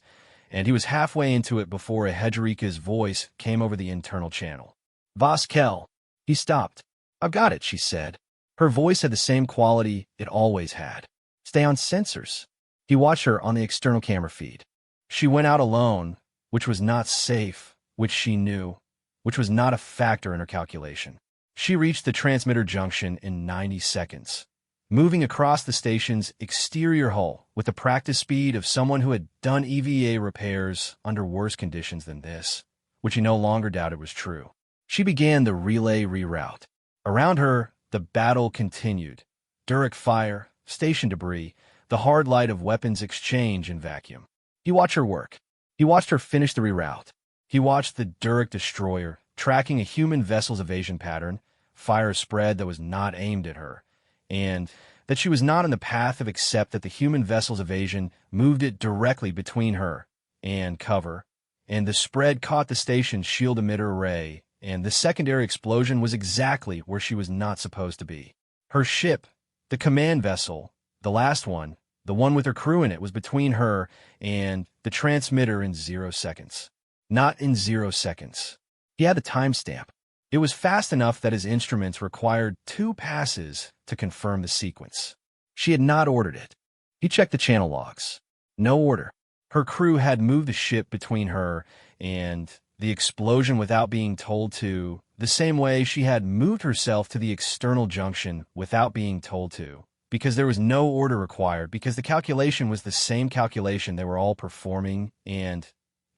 and he was halfway into it before Hedgerika's voice came over the internal channel. Vaskel. He stopped. I've got it, she said. Her voice had the same quality it always had. Stay on sensors. He watched her on the external camera feed. She went out alone, which was not safe, which she knew, which was not a factor in her calculation. She reached the transmitter junction in 90 seconds, moving across the station's exterior hull with the practice speed of someone who had done EVA repairs under worse conditions than this, which he no longer doubted was true. She began the relay reroute. Around her, the battle continued. Durek fire, station debris, the hard light of weapons exchange and vacuum. He watched her work. He watched her finish the reroute. He watched the Durek destroyer, tracking a human vessel's evasion pattern, fire spread that was not aimed at her, and that she was not in the path of except that the human vessel's evasion moved it directly between her and cover, and the spread caught the station's shield emitter array, and the secondary explosion was exactly where she was not supposed to be. Her ship, the command vessel, the last one, the one with her crew in it, was between her and the transmitter in 0 seconds. Not in 0 seconds. He had the timestamp. It was fast enough that his instruments required 2 passes to confirm the sequence. She had not ordered it. He checked the channel logs. No order. Her crew had moved the ship between her and the explosion without being told to, the same way she had moved herself to the external junction without being told to, because there was no order required, because the calculation was the same calculation they were all performing, and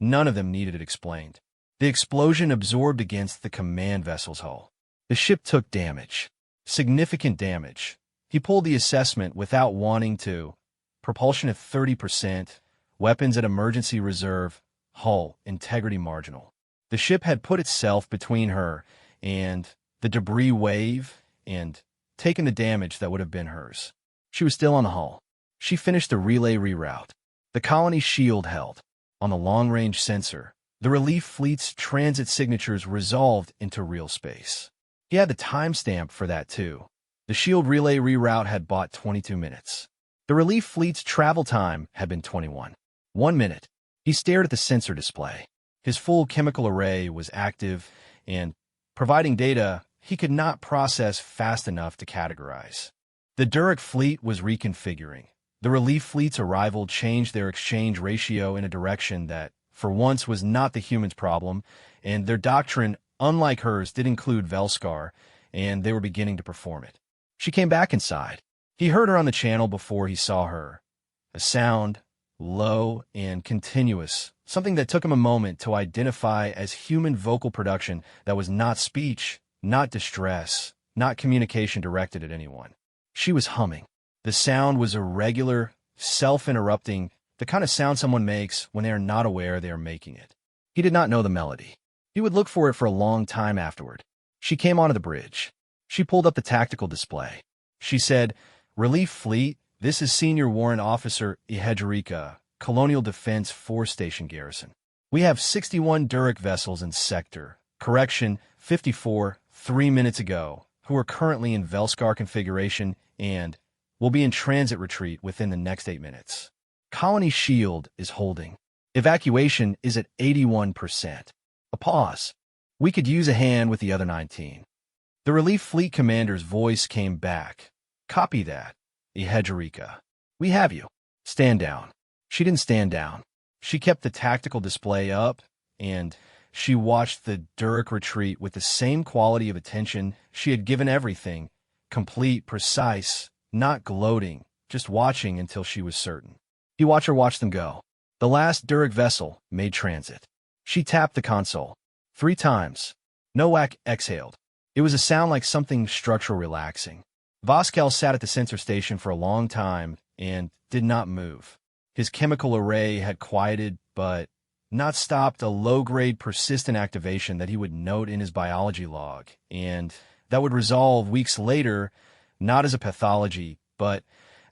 none of them needed it explained. The explosion absorbed against the command vessel's hull. The ship took damage. Significant damage. He pulled the assessment without wanting to. Propulsion at 30%, weapons at emergency reserve, hull integrity marginal. The ship had put itself between her and the debris wave and taken the damage that would have been hers. She was still on the hull. She finished the relay reroute. The colony shield held. On the long-range sensor, the relief fleet's transit signatures resolved into real space. He had the timestamp for that too. The shield relay reroute had bought 22 minutes. The relief fleet's travel time had been 21. 1 minute. He stared at the sensor display. His full chemical array was active and providing data he could not process fast enough to categorize. The Durek fleet was reconfiguring. The relief fleet's arrival changed their exchange ratio in a direction that, for once, was not the humans' problem, and their doctrine, unlike hers, did include Velskar, and they were beginning to perform it. She came back inside. He heard her on the channel before he saw her. A sound, low and continuous, something that took him a moment to identify as human vocal production that was not speech, not distress, not communication directed at anyone. She was humming. The sound was irregular, self-interrupting, the kind of sound someone makes when they are not aware they are making it. He did not know the melody. He would look for it for a long time afterward. She came onto the bridge. She pulled up the tactical display. She said, "Relief Fleet, this is Senior Warrant Officer Hedgerika, Colonial Defense Force Station Garrison. We have 61 Durek vessels in Sector, correction, 54, 3 minutes ago, who are currently in Velskar configuration and will be in transit retreat within the next 8 minutes. Colony shield is holding. Evacuation is at 81%. A pause. We could use a hand with the other 19. The relief fleet commander's voice came back. Copy that, Hedgerika. We have you. Stand down. She didn't stand down. She kept the tactical display up, and she watched the Durek retreat with the same quality of attention she had given everything, complete, precise, not gloating, just watching until she was certain. He watched her watch them go. The last Durek vessel made transit. She tapped the console. 3 times. Nowak exhaled. It was a sound like something structural relaxing. Vaskel sat at the sensor station for a long time and did not move. His chemical array had quieted, but not stopped, a low-grade persistent activation that he would note in his biology log, and that would resolve weeks later, not as a pathology, but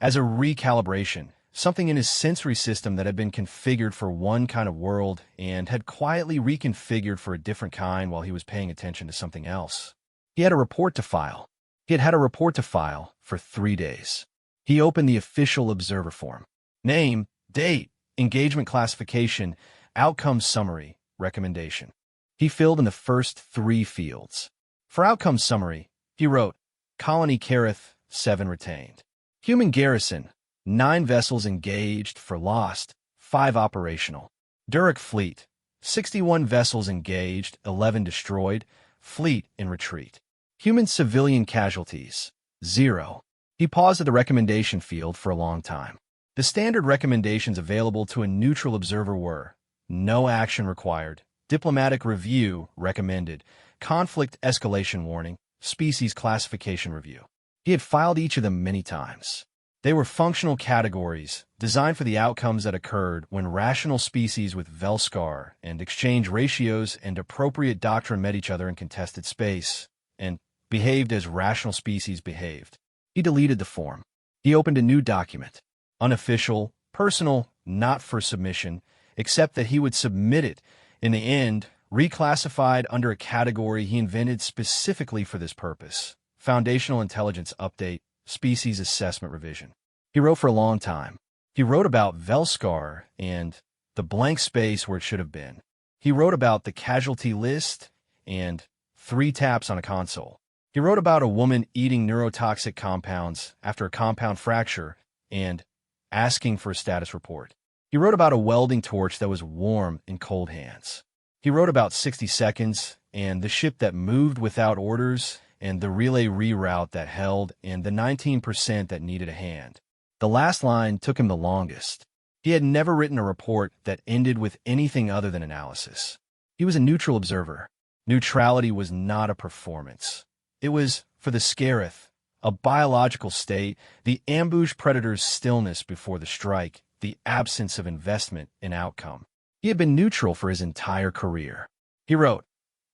as a recalibration, something in his sensory system that had been configured for one kind of world and had quietly reconfigured for a different kind while he was paying attention to something else. He had a report to file. He had had a report to file for 3 days. He opened the official observer form. Name, date, engagement classification, outcome summary, recommendation. He filled in the first 3 fields. For outcome summary, he wrote, Colony Carith, 7 retained. Human garrison, 9 vessels engaged for lost, 5 operational. Durek fleet, 61 vessels engaged, 11 destroyed, fleet in retreat. Human civilian casualties, 0. He paused at the recommendation field for a long time. The standard recommendations available to a neutral observer were no action required, diplomatic review recommended, conflict escalation warning, species classification review. He had filed each of them many times. They were functional categories designed for the outcomes that occurred when rational species with Velskar and exchange ratios and appropriate doctrine met each other in contested space and behaved as rational species behaved. He deleted the form. He opened a new document. Unofficial, personal, not for submission, except that he would submit it, in the end, reclassified under a category he invented specifically for this purpose. Foundational Intelligence Update, Species Assessment Revision. He wrote for a long time. He wrote about Velskar and the blank space where it should have been. He wrote about the casualty list and 3 taps on a console. He wrote about a woman eating neurotoxic compounds after a compound fracture and asking for a status report. He wrote about a welding torch that was warm in cold hands. He wrote about 60 seconds and the ship that moved without orders and the relay reroute that held and the 19% that needed a hand. The last line took him the longest. He had never written a report that ended with anything other than analysis. He was a neutral observer. Neutrality was not a performance. It was, for the Scarith, a biological state, the ambush predator's stillness before the strike, the absence of investment in outcome. He had been neutral for his entire career. He wrote,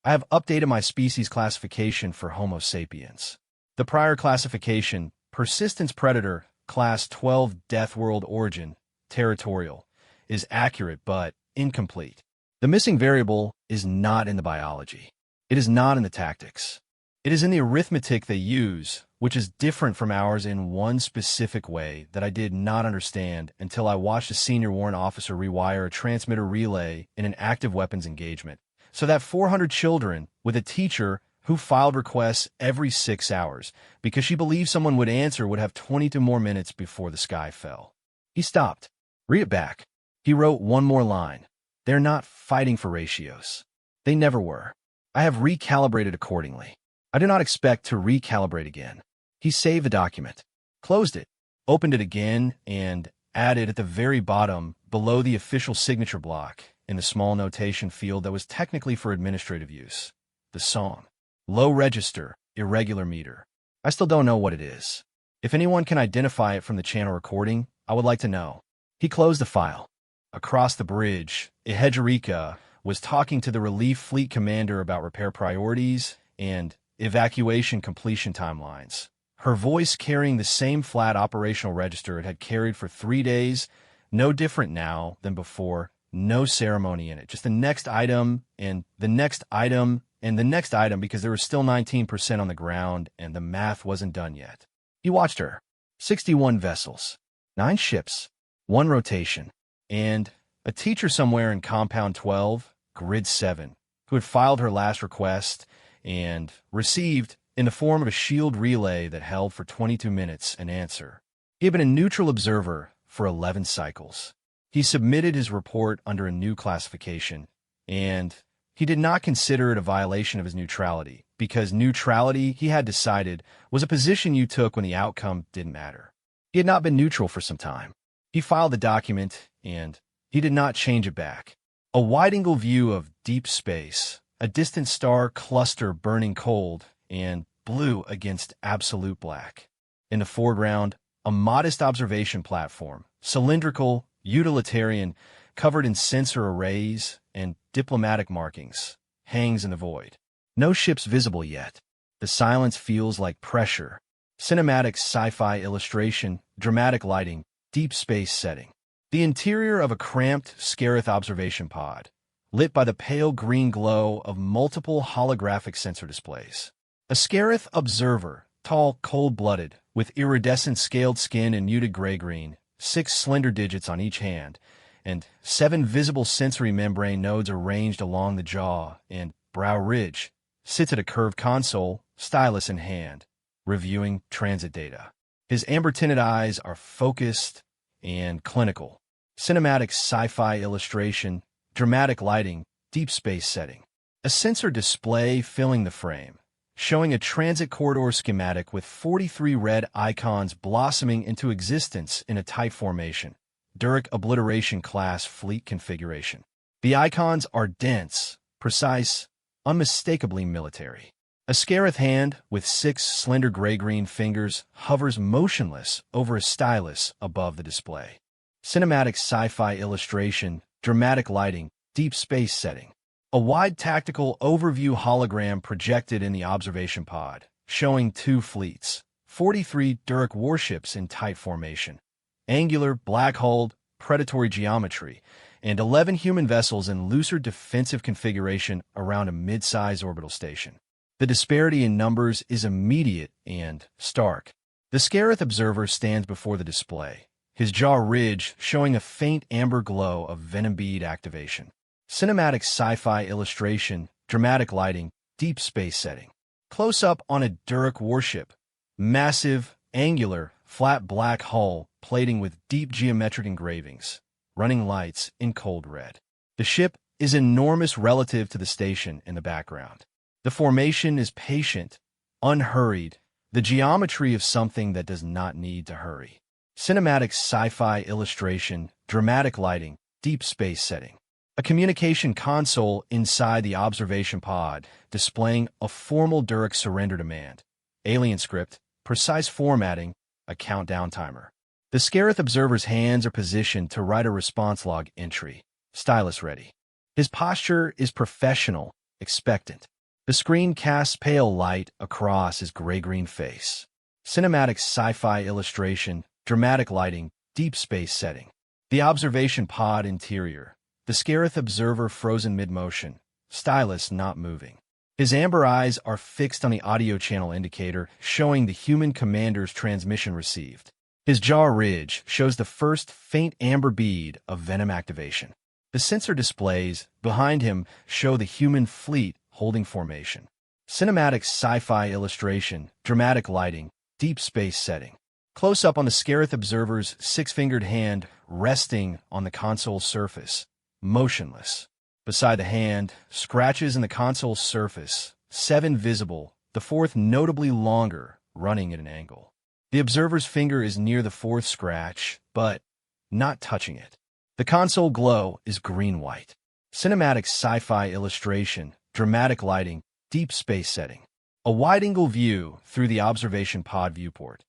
I have updated my species classification for Homo sapiens. The prior classification, persistence predator, class 12 death world origin, territorial, is accurate but incomplete. The missing variable is not in the biology. It is not in the tactics. It is in the arithmetic they use, which is different from ours in one specific way that I did not understand until I watched a senior warrant officer rewire a transmitter relay in an active weapons engagement, so that 400 children with a teacher who filed requests every 6 hours because she believed someone would answer would have 22 more minutes before the sky fell. He stopped. Read it back. He wrote one more line. They're not fighting for ratios. They never were. I have recalibrated accordingly. I do not expect to recalibrate again. He saved the document, closed it, opened it again, and added at the very bottom, below the official signature block, in the small notation field that was technically for administrative use, the song. Low register, irregular meter. I still don't know what it is. If anyone can identify it from the channel recording, I would like to know. He closed the file. Across the bridge, Ehejerica was talking to the relief fleet commander about repair priorities and evacuation completion timelines. Her voice carrying the same flat operational register it had carried for 3 days, no different now than before, no ceremony in it. Just the next item and the next item and the next item because there was still 19% on the ground and the math wasn't done yet. He watched her. 61 vessels, 9 ships, 1 rotation, and a teacher somewhere in Compound 12, Grid 7, who had filed her last request and received, in the form of a shield relay that held for 22 minutes, an answer. He had been a neutral observer for 11 cycles. He submitted his report under a new classification, and he did not consider it a violation of his neutrality, because neutrality, he had decided, was a position you took when the outcome didn't matter. He had not been neutral for some time. He filed the document, and he did not change it back. A wide-angle view of deep space, a distant star cluster burning cold and blue against absolute black. In the foreground, a modest observation platform, cylindrical, utilitarian, covered in sensor arrays and diplomatic markings, hangs in the void. No ships visible yet. The silence feels like pressure. Cinematic sci-fi illustration, dramatic lighting, deep space setting. The interior of a cramped Scarith observation pod, lit by the pale green glow of multiple holographic sensor displays. A Scarith observer, tall, cold-blooded, with iridescent scaled skin and muted gray-green, 6 slender digits on each hand, and 7 visible sensory membrane nodes arranged along the jaw and brow ridge. Sits at a curved console, stylus in hand, reviewing transit data. His amber-tinted eyes are focused and clinical. Cinematic sci-fi illustration, dramatic lighting, deep space setting. A sensor display filling the frame, showing a transit corridor schematic with 43 red icons blossoming into existence in a tight formation. Duric obliteration class fleet configuration. The icons are dense, precise, unmistakably military. A Scarith hand with 6 slender gray-green fingers hovers motionless over a stylus above the display. Cinematic sci-fi illustration, dramatic lighting, deep space setting. A wide tactical overview hologram projected in the observation pod, showing 2 fleets, 43 Duric warships in tight formation, angular, black-hulled, predatory geometry, and 11 human vessels in looser defensive configuration around a mid-size orbital station. The disparity in numbers is immediate and stark. The Scarith observer stands before the display, his jaw ridge showing a faint amber glow of venom bead activation. Cinematic sci-fi illustration, dramatic lighting, deep space setting. Close-up on a Duric warship. Massive, angular, flat black hull plating with deep geometric engravings. Running lights in cold red. The ship is enormous relative to the station in the background. The formation is patient, unhurried, the geometry of something that does not need to hurry. Cinematic sci-fi illustration, dramatic lighting, deep space setting. A communication console inside the observation pod, displaying a formal Duric surrender demand. Alien script, precise formatting, a countdown timer. The Scarith observer's hands are positioned to write a response log entry. Stylus ready. His posture is professional, expectant. The screen casts pale light across his gray-green face. Cinematic sci-fi illustration, dramatic lighting, deep space setting. The observation pod interior. The Scarith observer frozen mid-motion, stylus not moving. His amber eyes are fixed on the audio channel indicator, showing the human commander's transmission received. His jaw ridge shows the first faint amber bead of venom activation. The sensor displays behind him show the human fleet holding formation. Cinematic sci-fi illustration, dramatic lighting, deep space setting. Close-up on the Scarith observer's 6-fingered hand resting on the console surface, motionless. Beside the hand, scratches in the console surface, 7 visible, the 4th notably longer, running at an angle. The observer's finger is near the 4th scratch, but not touching it. The console glow is green-white. Cinematic sci-fi illustration, dramatic lighting, deep space setting. A wide-angle view through the observation pod viewport.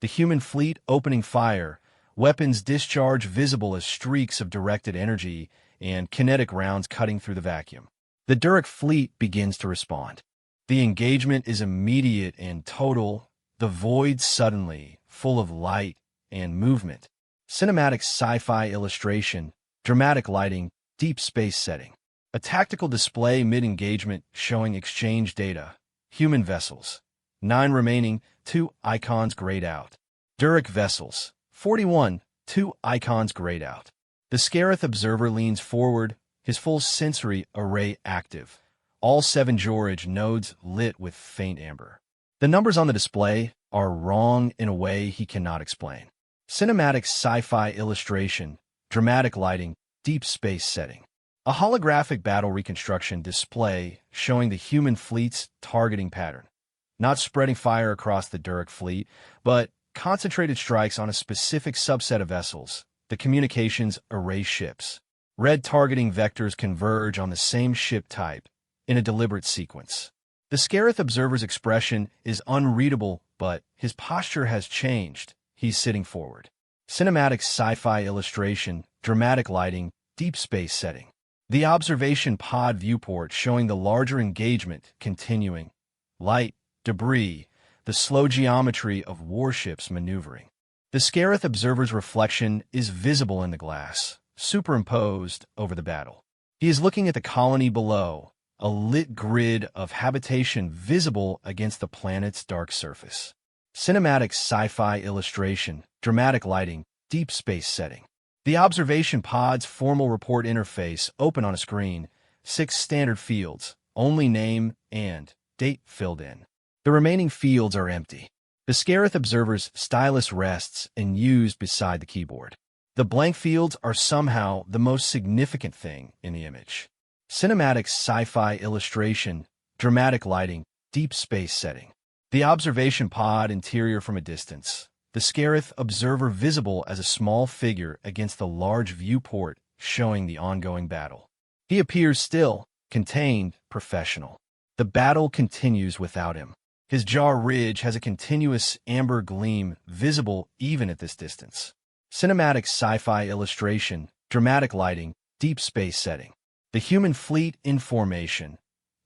The human fleet opening fire, weapons discharge visible as streaks of directed energy and kinetic rounds cutting through the vacuum. The Duric fleet begins to respond. The engagement is immediate and total, the void suddenly, full of light and movement. Cinematic sci-fi illustration, dramatic lighting, deep space setting. A tactical display mid-engagement showing exchange data. Human vessels. 9 remaining, 2 icons grayed out. Duric vessels. 41, 2 icons grayed out. The Scarith observer leans forward, his full sensory array active. All 7 George nodes lit with faint amber. The numbers on the display are wrong in a way he cannot explain. Cinematic sci-fi illustration, dramatic lighting, deep space setting. A holographic battle reconstruction display showing the human fleet's targeting pattern. Not spreading fire across the Duric fleet, but concentrated strikes on a specific subset of vessels, the communications array ships. Red targeting vectors converge on the same ship type in a deliberate sequence. The Scarith observer's expression is unreadable, but his posture has changed. He's sitting forward. Cinematic sci-fi illustration, dramatic lighting, deep space setting. The observation pod viewport showing the larger engagement continuing. Light, debris, the slow geometry of warships maneuvering. The Scarith observer's reflection is visible in the glass, superimposed over the battle. He is looking at the colony below, a lit grid of habitation visible against the planet's dark surface. Cinematic sci-fi illustration, dramatic lighting, deep space setting. The observation pod's formal report interface open on a screen, 6 standard fields, only name and date filled in. The remaining fields are empty. The Scarith observer's stylus rests and used beside the keyboard. The blank fields are somehow the most significant thing in the image. Cinematic sci-fi illustration, dramatic lighting, deep space setting. The observation pod interior from a distance. The Scarith observer visible as a small figure against the large viewport showing the ongoing battle. He appears still, contained, professional. The battle continues without him. His jaw ridge has a continuous amber gleam visible even at this distance. Cinematic sci-fi illustration, dramatic lighting, deep space setting. The human fleet in formation.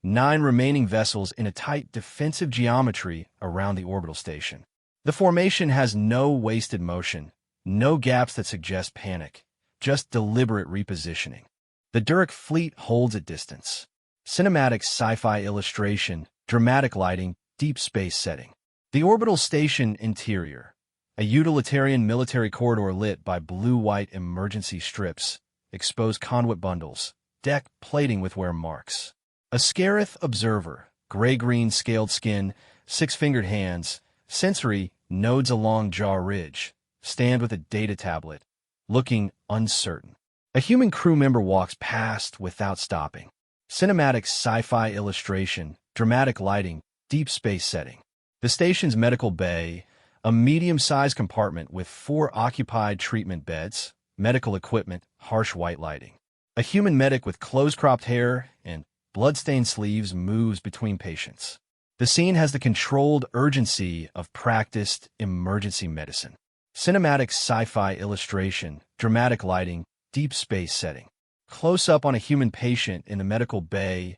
9 remaining vessels in a tight defensive geometry around the orbital station. The formation has no wasted motion, no gaps that suggest panic, just deliberate repositioning. The Durek fleet holds at distance. Cinematic sci-fi illustration, dramatic lighting, deep space setting. The orbital station interior. A utilitarian military corridor lit by blue-white emergency strips, exposed conduit bundles, deck plating with wear marks. A Scarith observer, gray-green scaled skin, 6-fingered hands, sensory nodes along jaw ridge, stand with a data tablet, looking uncertain. A human crew member walks past without stopping. Cinematic sci-fi illustration, dramatic lighting, deep space setting. The station's medical bay, a medium-sized compartment with 4 occupied treatment beds, medical equipment, harsh white lighting. A human medic with close-cropped hair and blood-stained sleeves moves between patients. The scene has the controlled urgency of practiced emergency medicine. Cinematic sci-fi illustration, dramatic lighting, deep space setting. Close-up on a human patient in the medical bay,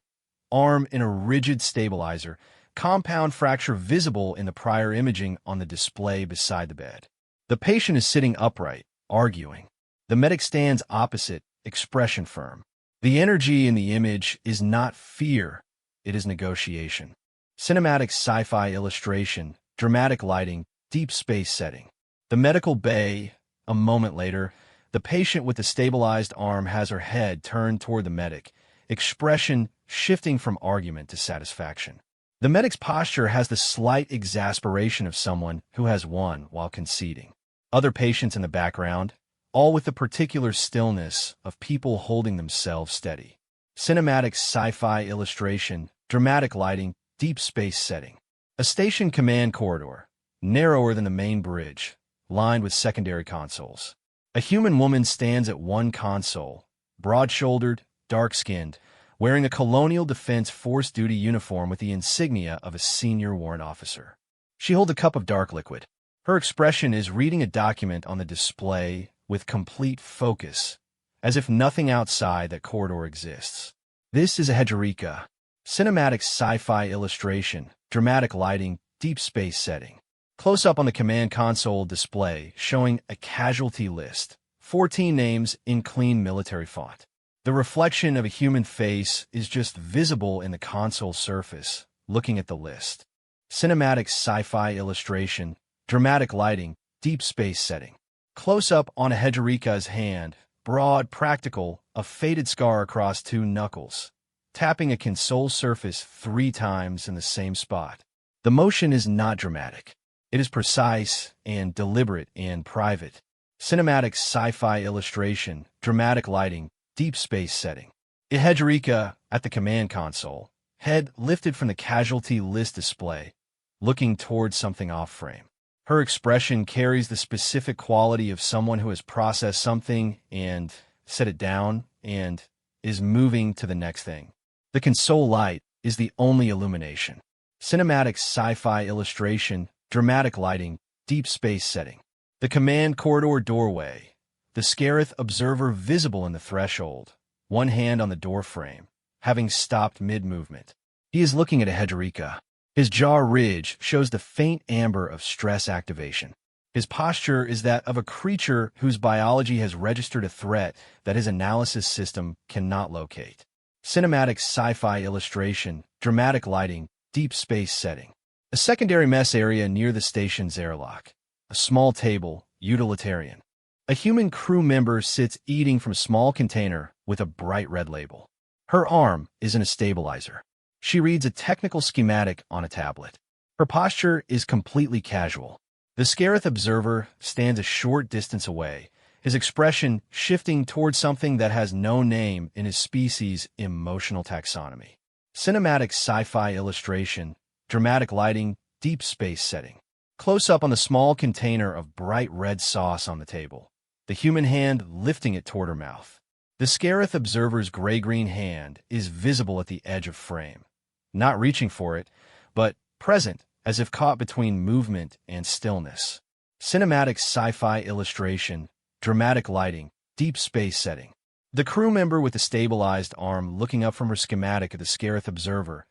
arm in a rigid stabilizer, compound fracture visible in the prior imaging on the display beside the bed. The patient is sitting upright, arguing. The medic stands opposite, expression firm. The energy in the image is not fear, it is negotiation. Cinematic sci-fi illustration, dramatic lighting, deep space setting. The medical bay, a moment later, the patient with the stabilized arm has her head turned toward the medic, expression shifting from argument to satisfaction. The medic's posture has the slight exasperation of someone who has won while conceding. Other patients in the background, all with the particular stillness of people holding themselves steady. Cinematic sci-fi illustration, dramatic lighting, deep space setting. A station command corridor, narrower than the main bridge, lined with secondary consoles. A human woman stands at one console, broad-shouldered, dark-skinned, wearing a Colonial Defense Force duty uniform with the insignia of a senior warrant officer. She holds a cup of dark liquid. Her expression is reading a document on the display with complete focus, as if nothing outside that corridor exists. This is a Hedgerika. Cinematic sci-fi illustration, dramatic lighting, deep space setting. Close-up on the command console display showing a casualty list, 14 names in clean military font. The reflection of a human face is just visible in the console surface, looking at the list. Cinematic sci-fi illustration, dramatic lighting, deep space setting. Close-up on a Hedgerika's hand, broad, practical, a faded scar across 2 knuckles, tapping a console surface 3 times in the same spot. The motion is not dramatic. It is precise and deliberate and private. Cinematic sci-fi illustration, dramatic lighting, deep space setting. A Hedgerika at the command console, head lifted from the casualty list display, looking towards something off-frame. Her expression carries the specific quality of someone who has processed something and set it down and is moving to the next thing. The console light is the only illumination. Cinematic sci-fi illustration, dramatic lighting, deep space setting. The command corridor doorway. The Scarith observer visible in the threshold, one hand on the door frame, having stopped mid-movement. He is looking at a Hedgerika. His jaw ridge shows the faint amber of stress activation. His posture is that of a creature whose biology has registered a threat that his analysis system cannot locate. Cinematic sci-fi illustration, dramatic lighting, deep space setting. A secondary mess area near the station's airlock. A small table, utilitarian. A human crew member sits eating from a small container with a bright red label. Her arm is in a stabilizer. She reads a technical schematic on a tablet. Her posture is completely casual. The Scarith observer stands a short distance away, his expression shifting towards something that has no name in his species' emotional taxonomy. Cinematic sci-fi illustration, dramatic lighting, deep space setting. Close-up on the small container of bright red sauce on the table, the human hand lifting it toward her mouth. The Scarith observer's gray-green hand is visible at the edge of frame, not reaching for it, but present, as if caught between movement and stillness. Cinematic sci-fi illustration, dramatic lighting, deep space setting. The crew member with the stabilized arm looking up from her schematic at the Scarith observer,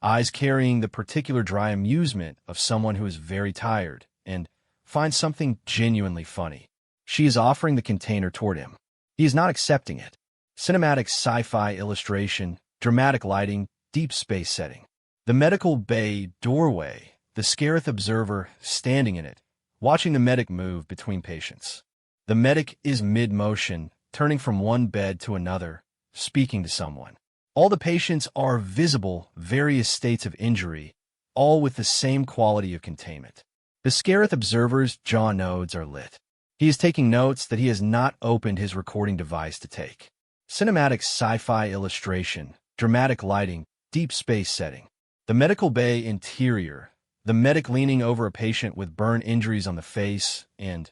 eyes carrying the particular dry amusement of someone who is very tired and finds something genuinely funny. She is offering the container toward him. He is not accepting it. Cinematic sci-fi illustration, dramatic lighting, deep space setting. The medical bay doorway, the Scarith observer standing in it, watching the medic move between patients. The medic is mid-motion, turning from one bed to another, speaking to someone. All the patients are visible, various states of injury, all with the same quality of containment. The Scarith observer's jaw nodes are lit. He is taking notes that he has not opened his recording device to take. Cinematic sci-fi illustration, dramatic lighting, deep space setting. The medical bay interior, the medic leaning over a patient with burn injuries on the face and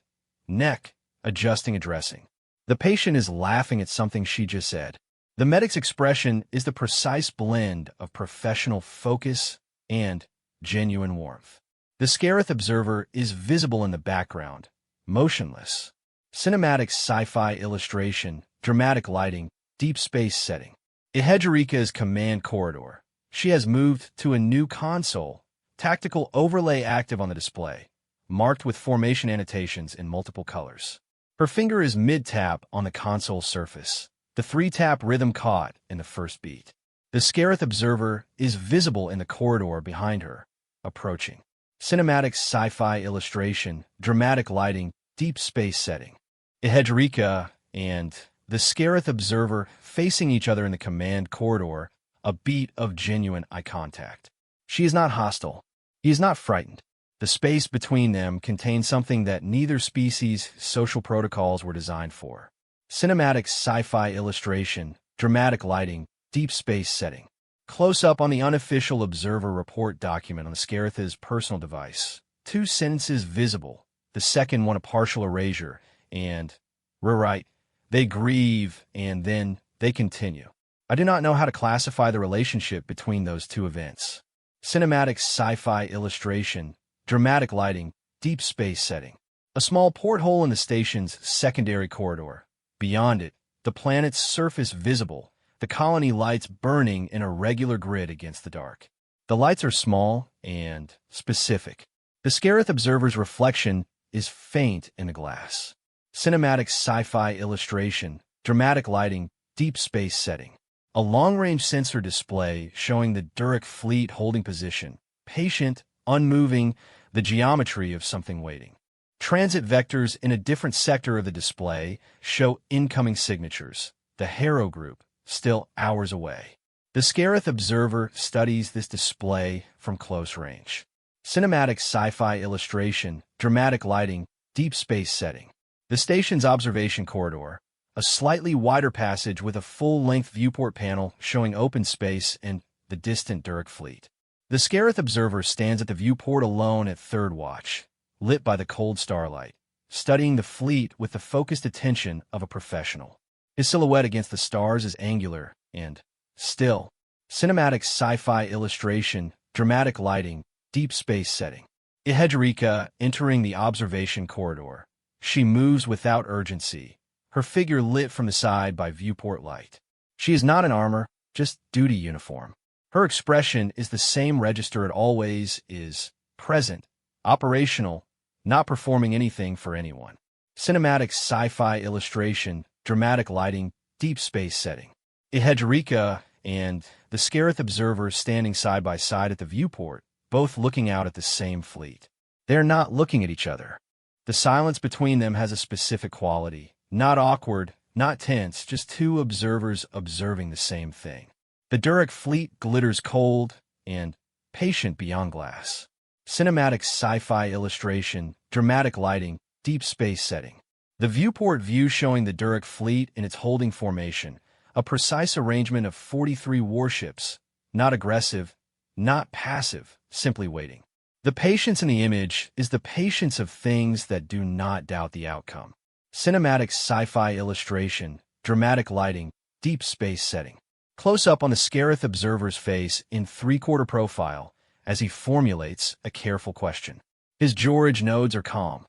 neck, adjusting a dressing. The patient is laughing at something she just said. The medic's expression is the precise blend of professional focus and genuine warmth. The Scarith observer is visible in the background, motionless. Cinematic sci-fi illustration, dramatic lighting, deep space setting. Ihejirika's command corridor. She has moved to a new console, tactical overlay active on the display, marked with formation annotations in multiple colors. Her finger is mid-tap on the console surface, the 3-tap rhythm caught in the first beat. The Scarith observer is visible in the corridor behind her, approaching. Cinematic sci-fi illustration, dramatic lighting, deep space setting. Ihejirika and the Scarith observer facing each other in the command corridor, a beat of genuine eye contact. She is not hostile. He is not frightened. The space between them contains something that neither species' social protocols were designed for. Cinematic sci-fi illustration, dramatic lighting, deep space setting. Close-up on the unofficial observer report document on the Scarith's personal device. 2 sentences visible, the second one a partial erasure, and, rewrite, they grieve, and then they continue. I do not know how to classify the relationship between those 2 events. Cinematic sci-fi illustration, dramatic lighting, deep space setting. A small porthole in the station's secondary corridor. Beyond it, the planet's surface visible, the colony lights burning in a regular grid against the dark. The lights are small and specific. The Scarith observer's reflection is faint in the glass. Cinematic sci-fi illustration, dramatic lighting, deep space setting. A long-range sensor display showing the Duric fleet holding position, patient, unmoving, the geometry of something waiting. Transit vectors in a different sector of the display show incoming signatures, the Harrow group, still hours away. The Scarith observer studies this display from close range. Cinematic sci-fi illustration, dramatic lighting, deep space setting. The station's observation corridor, a slightly wider passage with a full-length viewport panel showing open space and the distant Duric fleet. The Scarith observer stands at the viewport alone at third watch, lit by the cold starlight, studying the fleet with the focused attention of a professional. His silhouette against the stars is angular and still. Cinematic sci-fi illustration, dramatic lighting, deep space setting. Ihejirika entering the observation corridor. She moves without urgency, her figure lit from the side by viewport light. She is not in armor, just duty uniform. Her expression is the same register it always is, present, operational, not performing anything for anyone. Cinematic sci-fi illustration, dramatic lighting, deep space setting. Ihejirika and the Scarith observer standing side by side at the viewport, both looking out at the same fleet. They are not looking at each other. The silence between them has a specific quality, not awkward, not tense, just two observers observing the same thing. The Durek fleet glitters cold and patient beyond glass. Cinematic sci-fi illustration, dramatic lighting, deep space setting. The viewport view showing the Durek fleet in its holding formation, a precise arrangement of 43 warships, not aggressive, not passive, simply waiting. The patience in the image is the patience of things that do not doubt the outcome. Cinematic sci-fi illustration, dramatic lighting, deep space setting. Close-up on the Scarith observer's face in three-quarter profile as he formulates a careful question. His George nodes are calm,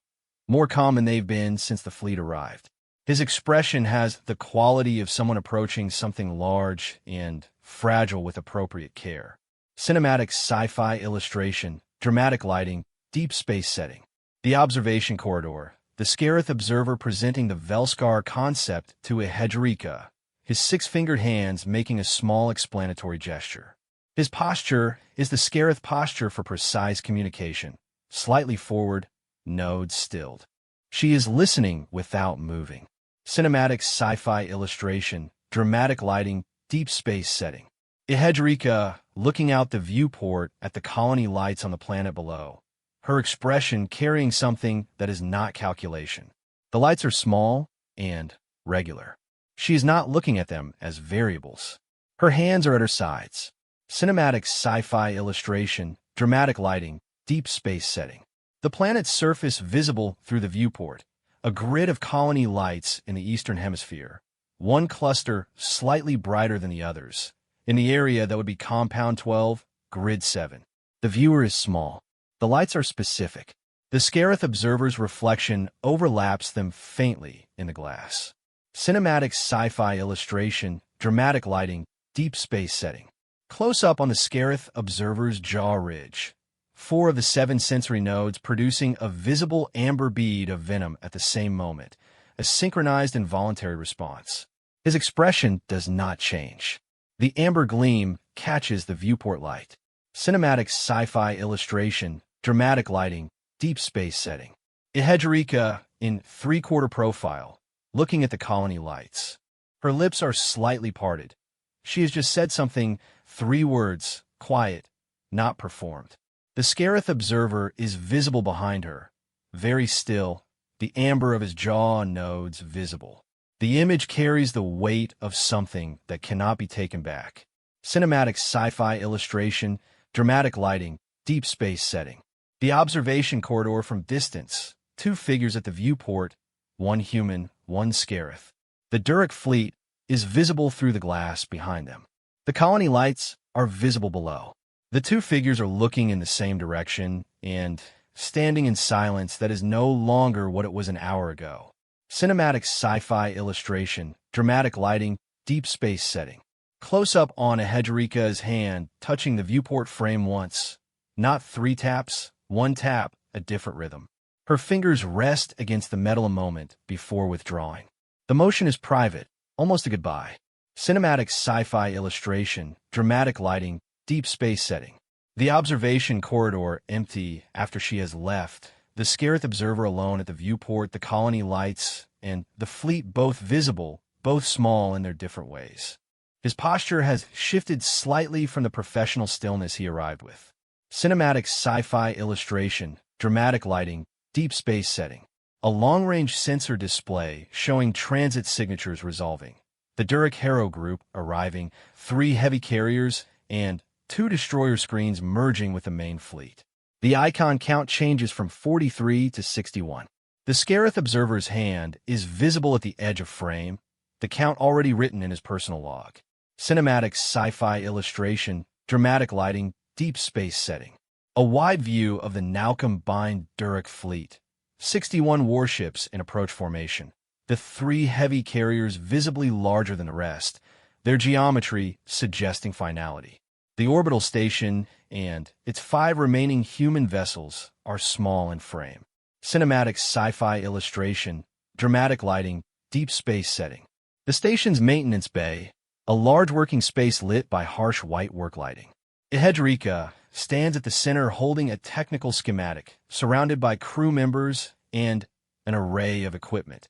more calm than they've been since the fleet arrived. His expression has the quality of someone approaching something large and fragile with appropriate care. Cinematic sci-fi illustration, dramatic lighting, deep space setting. The observation corridor, the Scarith observer presenting the Velskar concept to a Hedgerika, his six-fingered hands making a small explanatory gesture. His posture is the Scarith posture for precise communication, slightly forward, nodes stilled. She is listening without moving. Cinematic sci-fi illustration, dramatic lighting, deep space setting. Hedgerika looking out the viewport at the colony lights on the planet below, her expression carrying something that is not calculation. The lights are small and regular. She is not looking at them as variables. Her hands are at her sides. Cinematic sci-fi illustration, dramatic lighting, deep space setting. The planet's surface visible through the viewport, a grid of colony lights in the eastern hemisphere, one cluster slightly brighter than the others. In the area that would be Compound 12, Grid 7. The viewer is small. The lights are specific. The Scarith observer's reflection overlaps them faintly in the glass. Cinematic sci-fi illustration, dramatic lighting, deep space setting. Close-up on the Scarith observer's jaw ridge. 4 of the 7 sensory nodes producing a visible amber bead of venom at the same moment, a synchronized involuntary response. His expression does not change. The amber gleam catches the viewport light. Cinematic sci-fi illustration, dramatic lighting, deep space setting. Hedgerika in three-quarter profile, looking at the colony lights. Her lips are slightly parted. She has just said something, 3 words, quiet, not performed. The Scarith observer is visible behind her, very still, the amber of his jaw and nodes visible. The image carries the weight of something that cannot be taken back. Cinematic sci-fi illustration, dramatic lighting, deep space setting. The observation corridor from distance, 2 figures at the viewport, 1 human, 1 Scarith. The Durek fleet is visible through the glass behind them. The colony lights are visible below. The 2 figures are looking in the same direction and standing in silence that is no longer what it was an hour ago. Cinematic sci-fi illustration, dramatic lighting, deep space setting. Close-up on Hedgerika's hand touching the viewport frame once. Not 3 taps, 1 tap, a different rhythm. Her fingers rest against the metal a moment before withdrawing. The motion is private, almost a goodbye. Cinematic sci-fi illustration, dramatic lighting, deep space setting. The observation corridor empty after she has left. The Scarith observer alone at the viewport, the colony lights, and the fleet both visible, both small in their different ways. His posture has shifted slightly from the professional stillness he arrived with. Cinematic sci-fi illustration, dramatic lighting, deep space setting. A long-range sensor display showing transit signatures resolving. The Durek Hero group arriving, 3 heavy carriers, and 2 destroyer screens merging with the main fleet. The icon count changes from 43 to 61. The Scarith observer's hand is visible at the edge of frame, the count already written in his personal log. Cinematic sci-fi illustration, dramatic lighting, deep space setting. A wide view of the now combined Durek fleet. 61 warships in approach formation. The 3 heavy carriers visibly larger than the rest, their geometry suggesting finality. The orbital station and its 5 remaining human vessels are small in frame. Cinematic sci-fi illustration, dramatic lighting, deep space setting. The station's maintenance bay, a large working space lit by harsh white work lighting. Hedgerika, stands at the center holding a technical schematic, surrounded by crew members and an array of equipment.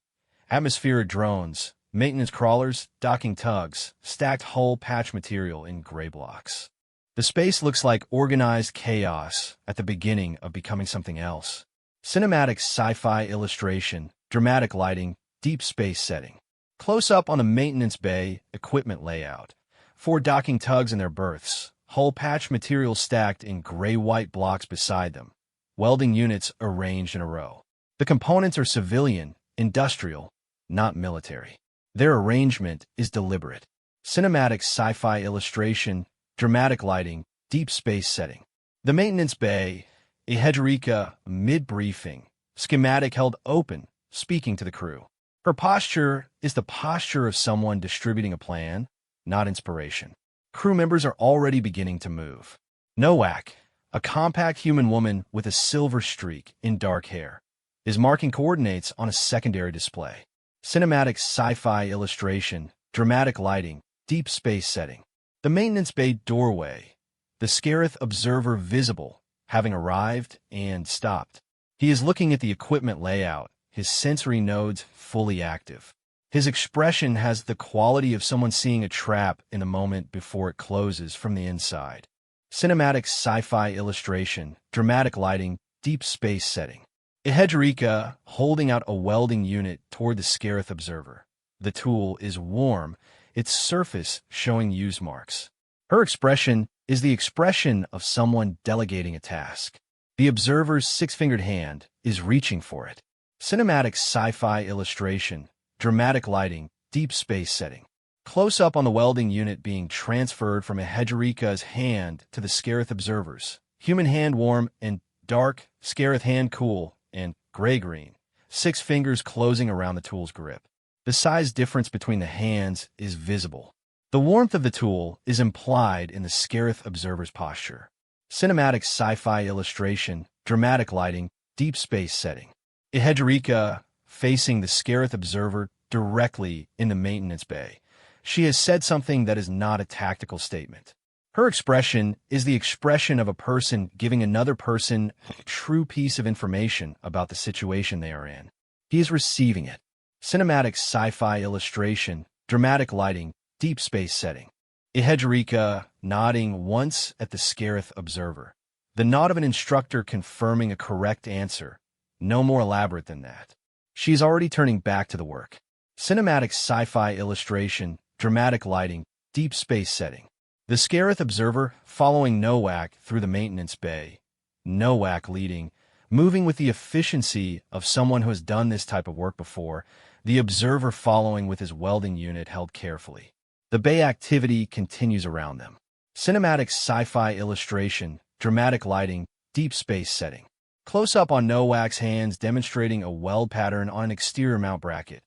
Atmospheric drones, maintenance crawlers, docking tugs, stacked hull patch material in gray blocks. The space looks like organized chaos at the beginning of becoming something else. Cinematic sci-fi illustration, dramatic lighting, deep space setting. Close-up on the maintenance bay, equipment layout. 4 docking tugs in their berths, hull patch material stacked in gray-white blocks beside them. Welding units arranged in a row. The components are civilian, industrial, not military. Their arrangement is deliberate. Cinematic sci-fi illustration, dramatic lighting, deep space setting. The maintenance bay, a HFY mid-briefing, schematic held open, speaking to the crew. Her posture is the posture of someone distributing a plan, not inspiration. Crew members are already beginning to move. Nowak, a compact human woman with a silver streak in dark hair, is marking coordinates on a secondary display. Cinematic sci-fi illustration, dramatic lighting, deep space setting. The maintenance bay doorway, the Scarith observer visible, having arrived and stopped. He is looking at the equipment layout, his sensory nodes fully active. His expression has the quality of someone seeing a trap in the moment before it closes from the inside. Cinematic sci-fi illustration, dramatic lighting, deep space setting. Ehedrika holding out a welding unit toward the Scarith observer. The tool is warm, its surface showing use marks. Her expression is the expression of someone delegating a task. The observer's 6-fingered hand is reaching for it. Cinematic sci-fi illustration, dramatic lighting, deep space setting. Close-up on the welding unit being transferred from Ehedrika's hand to the Scarith observer's. Human hand warm and dark, Scarith hand cool and gray-green. 6 fingers closing around the tool's grip. The size difference between the hands is visible. The warmth of the tool is implied in the Scarith observer's posture. Cinematic sci-fi illustration, dramatic lighting, deep space setting. Ehedrika facing the Scarith observer directly in the maintenance bay. She has said something that is not a tactical statement. Her expression is the expression of a person giving another person a true piece of information about the situation they are in. He is receiving it. Cinematic sci-fi illustration, dramatic lighting, deep space setting. Ehedrika nodding once at the Scarith observer. The nod of an instructor confirming a correct answer. No more elaborate than that. She is already turning back to the work. Cinematic sci-fi illustration, dramatic lighting, deep space setting. The Scarith observer following Nowak through the maintenance bay. Nowak leading, moving with the efficiency of someone who has done this type of work before, the observer following with his welding unit held carefully. The bay activity continues around them. Cinematic sci-fi illustration, dramatic lighting, deep space setting. Close-up on Nowak's hands demonstrating a weld pattern on an exterior mount bracket.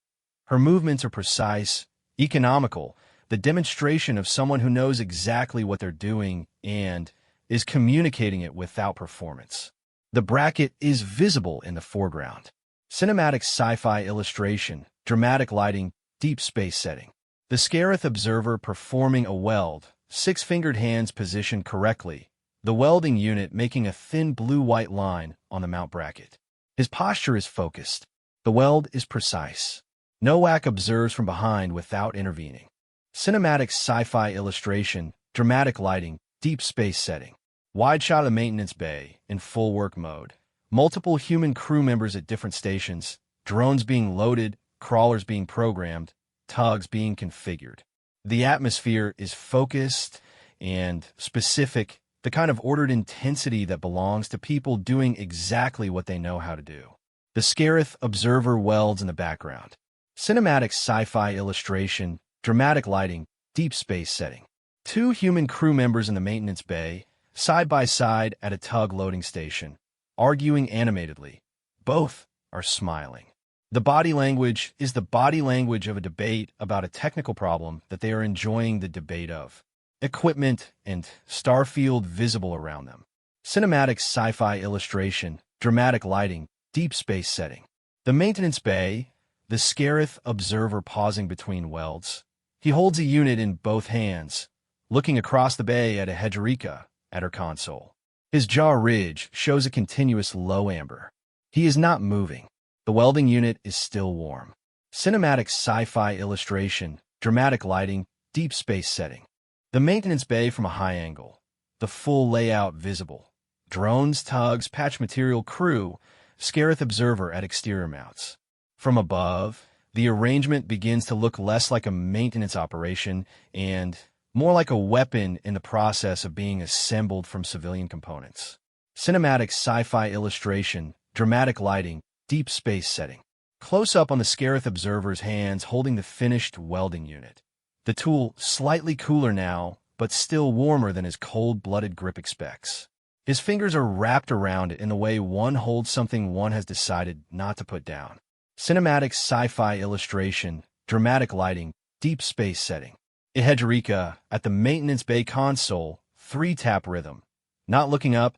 Her movements are precise, economical, the demonstration of someone who knows exactly what they're doing and is communicating it without performance. The bracket is visible in the foreground. Cinematic sci-fi illustration, dramatic lighting, deep space setting. The Scarith observer performing a weld, 6-fingered hands positioned correctly, the welding unit making a thin blue-white line on the mount bracket. His posture is focused. The weld is precise. Nowak observes from behind without intervening. Cinematic sci-fi illustration, dramatic lighting, deep space setting. Wide shot of the maintenance bay in full work mode. Multiple human crew members at different stations, drones being loaded, crawlers being programmed, tugs being configured. The atmosphere is focused and specific, the kind of ordered intensity that belongs to people doing exactly what they know how to do. The Scarith observer welds in the background. Cinematic sci-fi illustration, dramatic lighting, deep space setting. 2 human crew members in the maintenance bay, side by side at a tug loading station, arguing animatedly. Both are smiling. The body language is the body language of a debate about a technical problem that they are enjoying the debate of. Equipment and starfield visible around them. Cinematic sci-fi illustration, dramatic lighting, deep space setting. The maintenance bay, the Scarith observer pausing between welds. He holds a unit in both hands, looking across the bay at Ehedrika at her console. His jaw ridge shows a continuous low amber. He is not moving. The welding unit is still warm. Cinematic sci-fi illustration, dramatic lighting, deep space setting. The maintenance bay from a high angle. The full layout visible. Drones, tugs, patch material, crew, Scareth observer at exterior mounts. From above, the arrangement begins to look less like a maintenance operation and more like a weapon in the process of being assembled from civilian components. Cinematic sci-fi illustration, dramatic lighting, deep space setting. Close-up on the Scareth observer's hands holding the finished welding unit. The tool slightly cooler now, but still warmer than his cold-blooded grip expects. His fingers are wrapped around it in the way one holds something one has decided not to put down. Cinematic sci-fi illustration, dramatic lighting, deep space setting. Ihedrika at the maintenance bay console, 3-tap rhythm. Not looking up,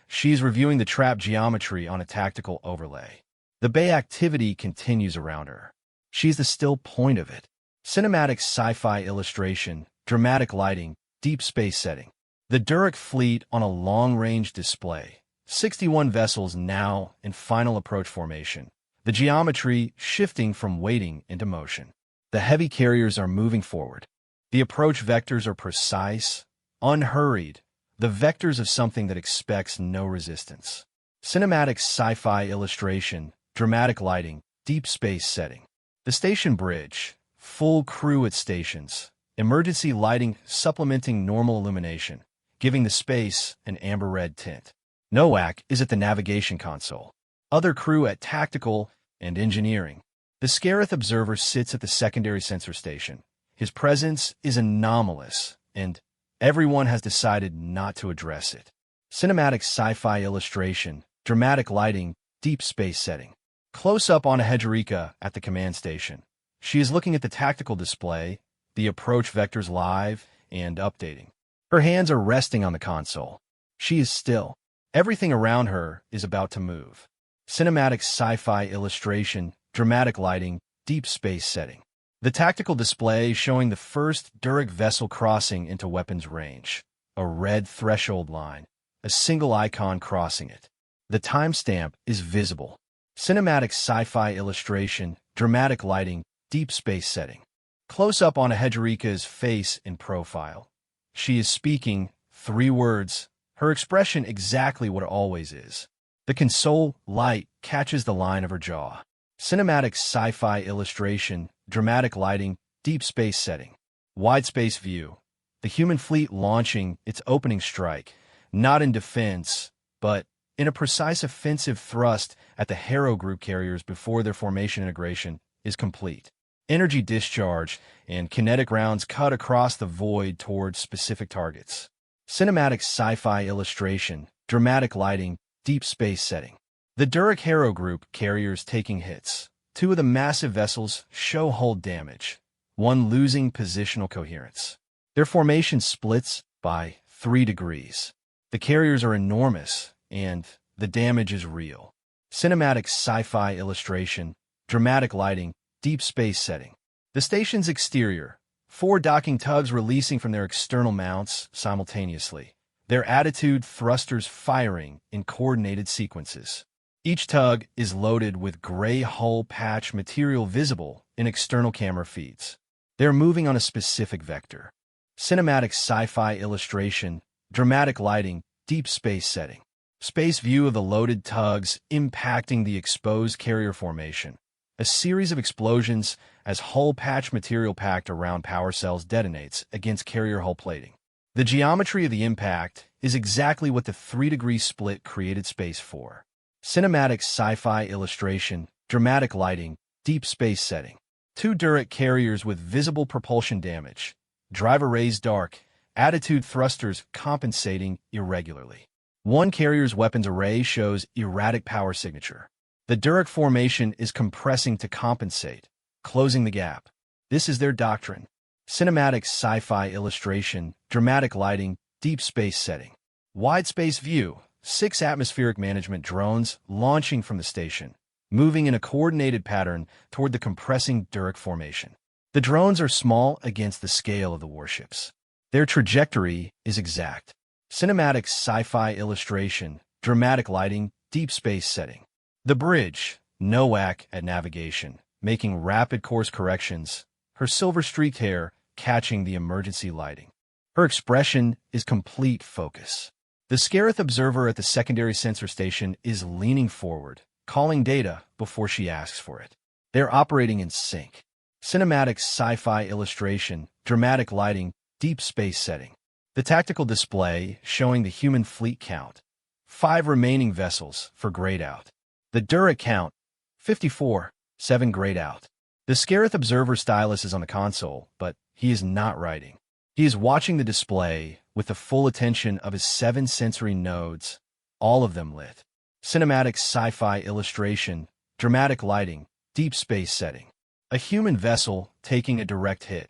she's reviewing the trap geometry on a tactical overlay. The bay activity continues around her. She's the still point of it. Cinematic sci-fi illustration, dramatic lighting, deep space setting. The Durek fleet on a long-range display. 61 vessels now in final approach formation. The geometry shifting from waiting into motion. The heavy carriers are moving forward. The approach vectors are precise, unhurried, the vectors of something that expects no resistance. Cinematic sci-fi illustration, dramatic lighting, deep space setting. The station bridge, full crew at stations, emergency lighting supplementing normal illumination, giving the space an amber-red tint. Nowak is at the navigation console. Other crew at tactical and engineering. The Scareth observer sits at the secondary sensor station. His presence is anomalous, and everyone has decided not to address it. Cinematic sci-fi illustration, dramatic lighting, deep space setting. Close-up on Ihedrika at the command station. She is looking at the tactical display, the approach vectors live and updating. Her hands are resting on the console. She is still. Everything around her is about to move. Cinematic sci-fi illustration, dramatic lighting, deep space setting. The tactical display showing the first Durek vessel crossing into weapons range. A red threshold line, a single icon crossing it. The timestamp is visible. Cinematic sci-fi illustration, dramatic lighting, deep space setting. Close-up on Ihedrika's face in profile. She is speaking 3 words, her expression exactly what it always is. The console light catches the line of her jaw. Cinematic sci-fi illustration, dramatic lighting, deep space setting. Wide space view. The human fleet launching its opening strike, not in defense, but in a precise offensive thrust at the Harrow group carriers before their formation integration is complete. Energy discharge and kinetic rounds cut across the void towards specific targets. Cinematic sci-fi illustration, dramatic lighting, deep space setting. The Durek Harrow group carriers taking hits. 2 of the massive vessels show hull damage, 1 losing positional coherence. Their formation splits by 3 degrees. The carriers are enormous, and the damage is real. Cinematic sci-fi illustration, dramatic lighting, deep space setting. The station's exterior, 4 docking tugs releasing from their external mounts simultaneously. Their attitude thrusters firing in coordinated sequences. Each tug is loaded with gray hull patch material visible in external camera feeds. They're moving on a specific vector. Cinematic sci-fi illustration, dramatic lighting, deep space setting. Space view of the loaded tugs impacting the exposed carrier formation. A series of explosions as hull patch material packed around power cells detonates against carrier hull plating. The geometry of the impact is exactly what the 3-degree split created space for. Cinematic sci-fi illustration, dramatic lighting, deep space setting. 2 Durek carriers with visible propulsion damage. Drive arrays dark, attitude thrusters compensating irregularly. 1 carrier's weapons array shows erratic power signature. The Durek formation is compressing to compensate, closing the gap. This is their doctrine. Cinematic sci-fi illustration, dramatic lighting, deep space setting. Wide space view, 6 atmospheric management drones launching from the station, moving in a coordinated pattern toward the compressing Durek formation. The drones are small against the scale of the warships. Their trajectory is exact. Cinematic sci-fi illustration, dramatic lighting, deep space setting. The bridge, Nowak at navigation, making rapid course corrections, her silver-streaked hair catching the emergency lighting. Her expression is complete focus. The Scarith observer at the secondary sensor station is leaning forward, calling data before she asks for it. They're operating in sync. Cinematic sci-fi illustration, dramatic lighting, deep space setting. The tactical display showing the human fleet count. 5 remaining vessels for grayed out. The Dura count, 54, 7 grayed out. The Scarith observer stylus is on the console, but he is not writing. He is watching the display with the full attention of his 7 sensory nodes, all of them lit. Cinematic sci-fi illustration, dramatic lighting, deep space setting. A human vessel taking a direct hit.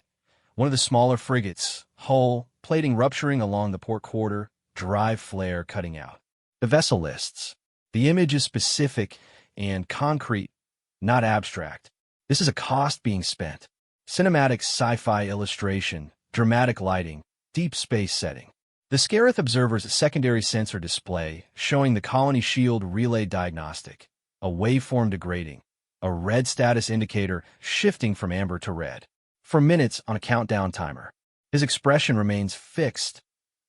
One of the smaller frigates, hull, plating rupturing along the port quarter, drive flare cutting out. The vessel lists. The image is specific and concrete, not abstract. This is a cost being spent. Cinematic sci-fi illustration, dramatic lighting, deep space setting. The Scarith observer's secondary sensor display showing the colony shield relay diagnostic, a waveform degrading, a red status indicator shifting from amber to red. For minutes on a countdown timer. His expression remains fixed,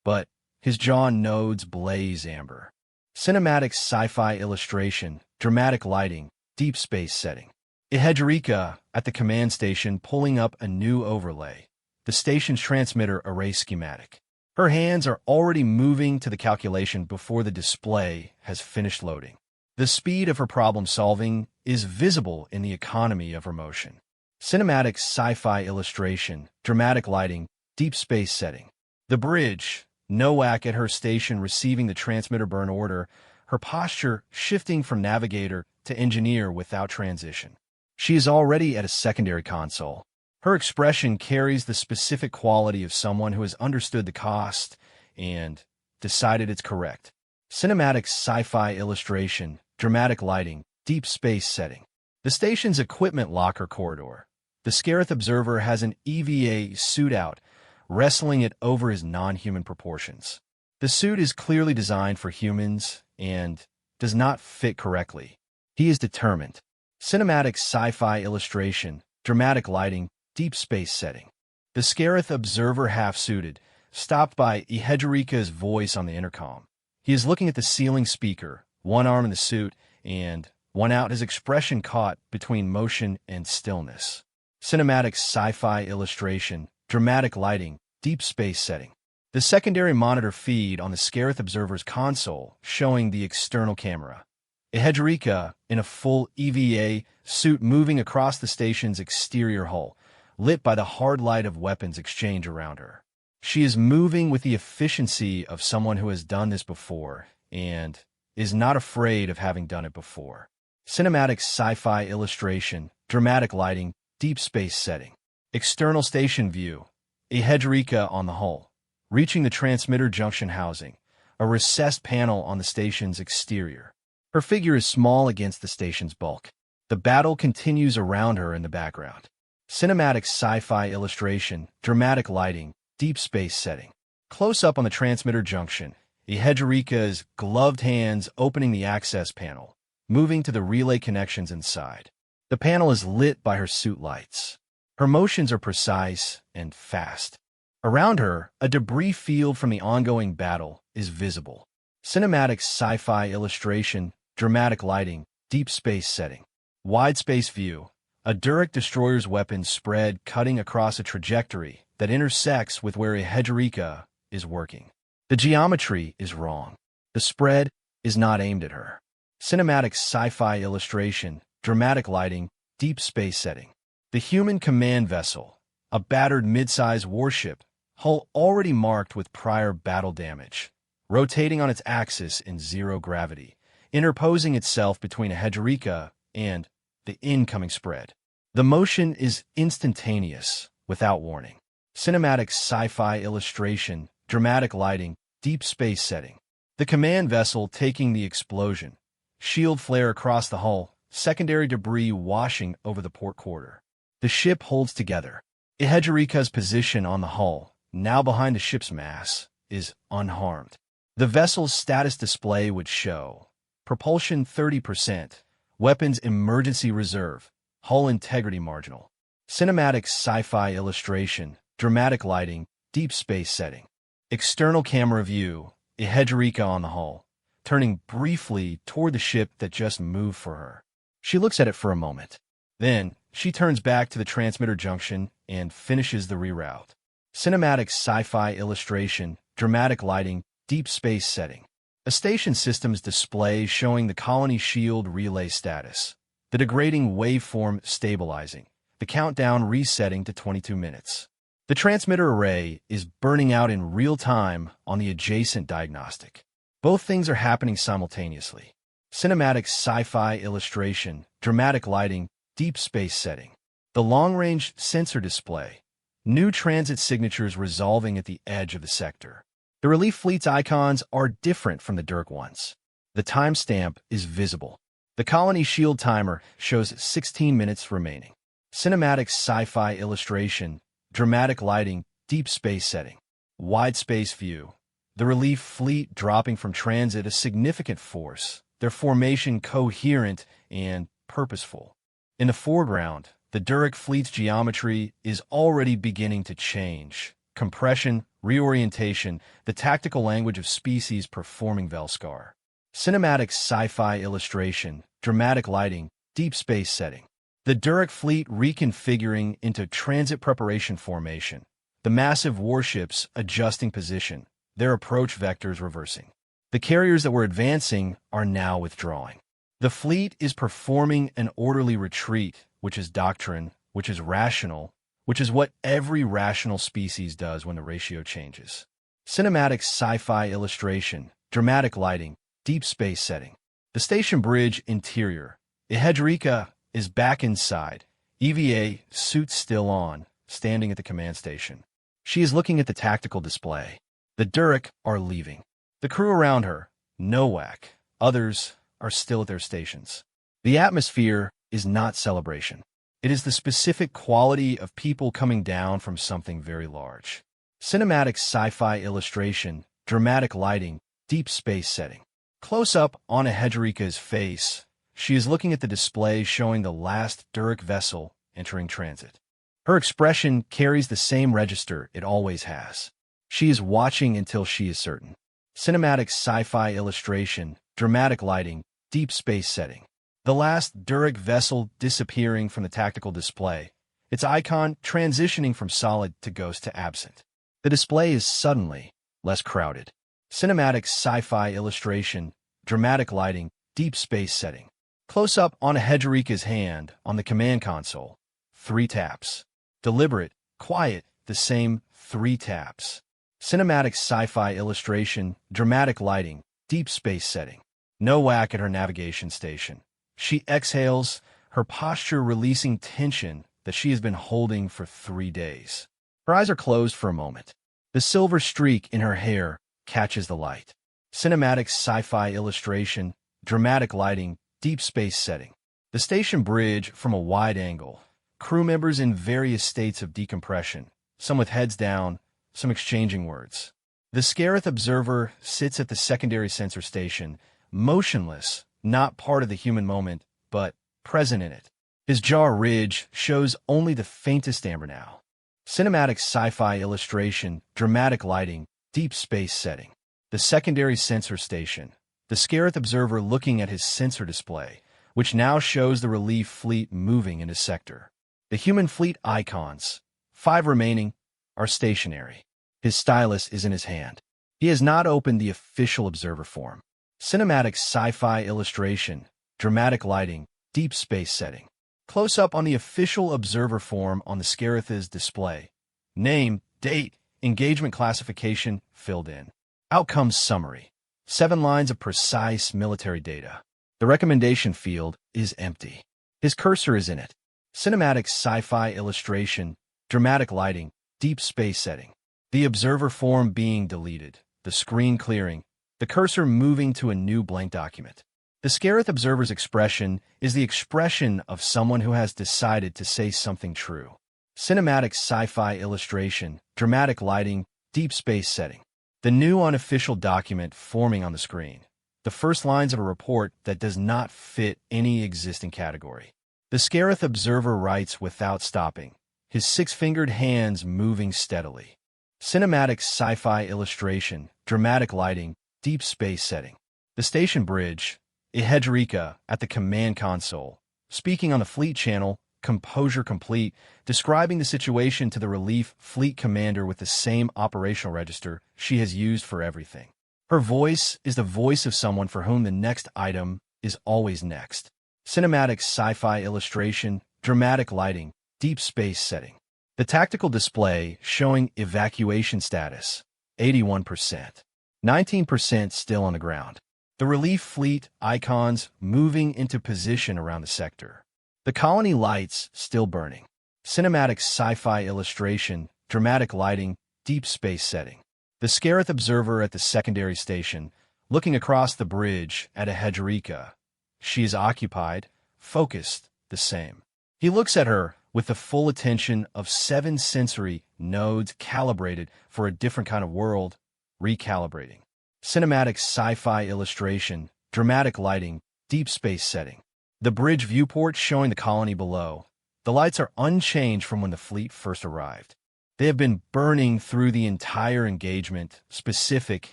but his jaw nodes blaze amber. Cinematic sci-fi illustration, dramatic lighting, deep space setting. Ihedrika at the command station pulling up a new overlay. The station's transmitter array schematic. Her hands are already moving to the calculation before the display has finished loading. The speed of her problem solving is visible in the economy of her motion. Cinematic sci-fi illustration, dramatic lighting, deep space setting. The bridge, Nowak at her station receiving the transmitter burn order, her posture shifting from navigator to engineer without transition. She is already at a secondary console. Her expression carries the specific quality of someone who has understood the cost and decided it's correct. Cinematic sci-fi illustration, dramatic lighting, deep space setting. The station's equipment locker corridor. The Scarith observer has an EVA suit out, wrestling it over his non-human proportions. The suit is clearly designed for humans and does not fit correctly. He is determined. Cinematic sci-fi illustration, dramatic lighting, deep space setting. The Scarith observer half-suited, stopped by Ihedrika's voice on the intercom. He is looking at the ceiling speaker, one arm in the suit, and one out, his expression caught between motion and stillness. Cinematic sci-fi illustration, dramatic lighting, deep space setting. The secondary monitor feed on the Scarith observer's console showing the external camera. Ihedrika in a full EVA suit moving across the station's exterior hull, lit by the hard light of weapons exchange around her. She is moving with the efficiency of someone who has done this before and is not afraid of having done it before. Cinematic sci-fi illustration, dramatic lighting, deep space setting. External station view. Ihedrika on the hull, reaching the transmitter junction housing, a recessed panel on the station's exterior. Her figure is small against the station's bulk. The battle continues around her in the background. Cinematic sci-fi illustration, dramatic lighting, deep space setting. Close up on the transmitter junction, Ihedrika's gloved hands opening the access panel, moving to the relay connections inside. The panel is lit by her suit lights. Her motions are precise and fast. Around her, a debris field from the ongoing battle is visible. Cinematic sci-fi illustration, dramatic lighting, deep space setting. Wide space view. A Durek destroyer's weapons spread cutting across a trajectory that intersects with where Ihedrika is working. The geometry is wrong. The spread is not aimed at her. Cinematic sci-fi illustration, dramatic lighting, deep space setting. The human command vessel, a battered mid-size warship, hull already marked with prior battle damage, rotating on its axis in zero gravity, interposing itself between Ihedrika and the incoming spread. The motion is instantaneous, without warning. Cinematic sci-fi illustration, dramatic lighting, deep space setting. The command vessel taking the explosion, shield flare across the hull, secondary debris washing over the port quarter. The ship holds together. Ihedrika's position on the hull, now behind the ship's mass, is unharmed. The vessel's status display would show propulsion 30%, weapons emergency reserve, hull integrity marginal. Cinematic sci-fi illustration, dramatic lighting, deep space setting. External camera view, Ehedrika on the hull, turning briefly toward the ship that just moved for her. She looks at it for a moment. Then, she turns back to the transmitter junction and finishes the reroute. Cinematic sci-fi illustration, dramatic lighting, deep space setting. A station system's display showing the colony shield relay status, the degrading waveform stabilizing, the countdown resetting to 22 minutes. The transmitter array is burning out in real time on the adjacent diagnostic. Both things are happening simultaneously. Cinematic sci-fi illustration, dramatic lighting, deep space setting. The long-range sensor display. New transit signatures resolving at the edge of the sector. The relief fleet's icons are different from the Dirk ones. The timestamp is visible. The colony shield timer shows 16 minutes remaining. Cinematic sci-fi illustration, dramatic lighting, deep space setting. Wide space view. The relief fleet dropping from transit a significant force, their formation coherent and purposeful. In the foreground, the Dirk fleet's geometry is already beginning to change. Compression, reorientation, the tactical language of species performing Velskar. Cinematic sci-fi illustration, dramatic lighting, deep space setting. The Dirk fleet reconfiguring into transit preparation formation. The massive warships adjusting position, their approach vectors reversing. The carriers that were advancing are now withdrawing. The fleet is performing an orderly retreat, which is doctrine, which is rational, which is what every rational species does when the ratio changes. Cinematic sci-fi illustration, dramatic lighting, deep space setting. The station bridge interior. Ehedrika is back inside. EVA suit still on, standing at the command station. She is looking at the tactical display. The Dirk are leaving. The crew around her, Nowak, others are still at their stations. The atmosphere is not celebration. It is the specific quality of people coming down from something very large. Cinematic sci-fi illustration, dramatic lighting, deep space setting. Close-up on Ehedrika's face, she is looking at the display showing the last Dirk vessel entering transit. Her expression carries the same register it always has. She is watching until she is certain. Cinematic sci-fi illustration, dramatic lighting, deep space setting. The last Dirk vessel disappearing from the tactical display, its icon transitioning from solid to ghost to absent. The display is suddenly less crowded. Cinematic sci-fi illustration, dramatic lighting, deep space setting. Close-up on Ehedrika's hand on the command console. 3 taps. Deliberate, quiet, the same 3 taps. Cinematic sci-fi illustration, dramatic lighting, deep space setting. Nowak at her navigation station. She exhales, her posture releasing tension that she has been holding for 3 days. Her eyes are closed for a moment. The silver streak in her hair catches the light. Cinematic sci-fi illustration, dramatic lighting, deep space setting. The station bridge from a wide angle. Crew members in various states of decompression, some with heads down, some exchanging words. The Scarith observer sits at the secondary sensor station, motionless, not part of the human moment, but present in it. His jaw ridge shows only the faintest amber now. Cinematic sci-fi illustration, dramatic lighting, deep space setting. The secondary sensor station. The Scarith observer looking at his sensor display, which now shows the relief fleet moving into sector. The human fleet icons, 5 remaining, are stationary. His stylus is in his hand. He has not opened the official observer form. Cinematic sci-fi illustration, dramatic lighting, deep space setting. Close-up on the official observer form on the Scarith's display. Name, date, engagement classification filled in. Outcomes summary. 7 lines of precise military data. The recommendation field is empty. His cursor is in it. Cinematic sci-fi illustration, dramatic lighting, deep space setting. The observer form being deleted, the screen clearing, the cursor moving to a new blank document. The Scarith observer's expression is the expression of someone who has decided to say something true. Cinematic sci-fi illustration, dramatic lighting, deep space setting. The new unofficial document forming on the screen. The first lines of a report that does not fit any existing category. The Scarith observer writes without stopping, his six-fingered hands moving steadily. Cinematic sci-fi illustration, dramatic lighting, deep space setting. The station bridge, Ihedrika, at the command console, speaking on the fleet channel, composure complete, describing the situation to the relief fleet commander with the same operational register she has used for everything. Her voice is the voice of someone for whom the next item is always next. Cinematic sci-fi illustration, dramatic lighting, deep space setting. The tactical display showing evacuation status, 81%. 19% still on the ground. The relief fleet icons moving into position around the sector. The colony lights still burning. Cinematic sci-fi illustration, dramatic lighting, deep space setting. The Scarith observer at the secondary station, looking across the bridge at Ihedrika. She is occupied, focused, the same. He looks at her with the full attention of 7 sensory nodes calibrated for a different kind of world, recalibrating. Cinematic sci-fi illustration, dramatic lighting, deep space setting. The bridge viewport showing the colony below. The lights are unchanged from when the fleet first arrived. They have been burning through the entire engagement, specific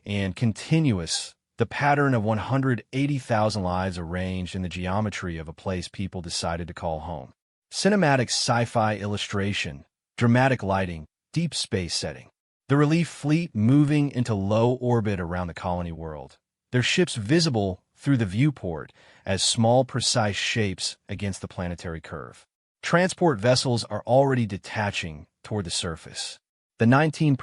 and continuous, the pattern of 180,000 lives arranged in the geometry of a place people decided to call home. Cinematic sci-fi illustration, dramatic lighting, deep space setting. The relief fleet moving into low orbit around the colony world. Their ships visible through the viewport as small, precise shapes against the planetary curve. Transport vessels are already detaching toward the surface. The 19%.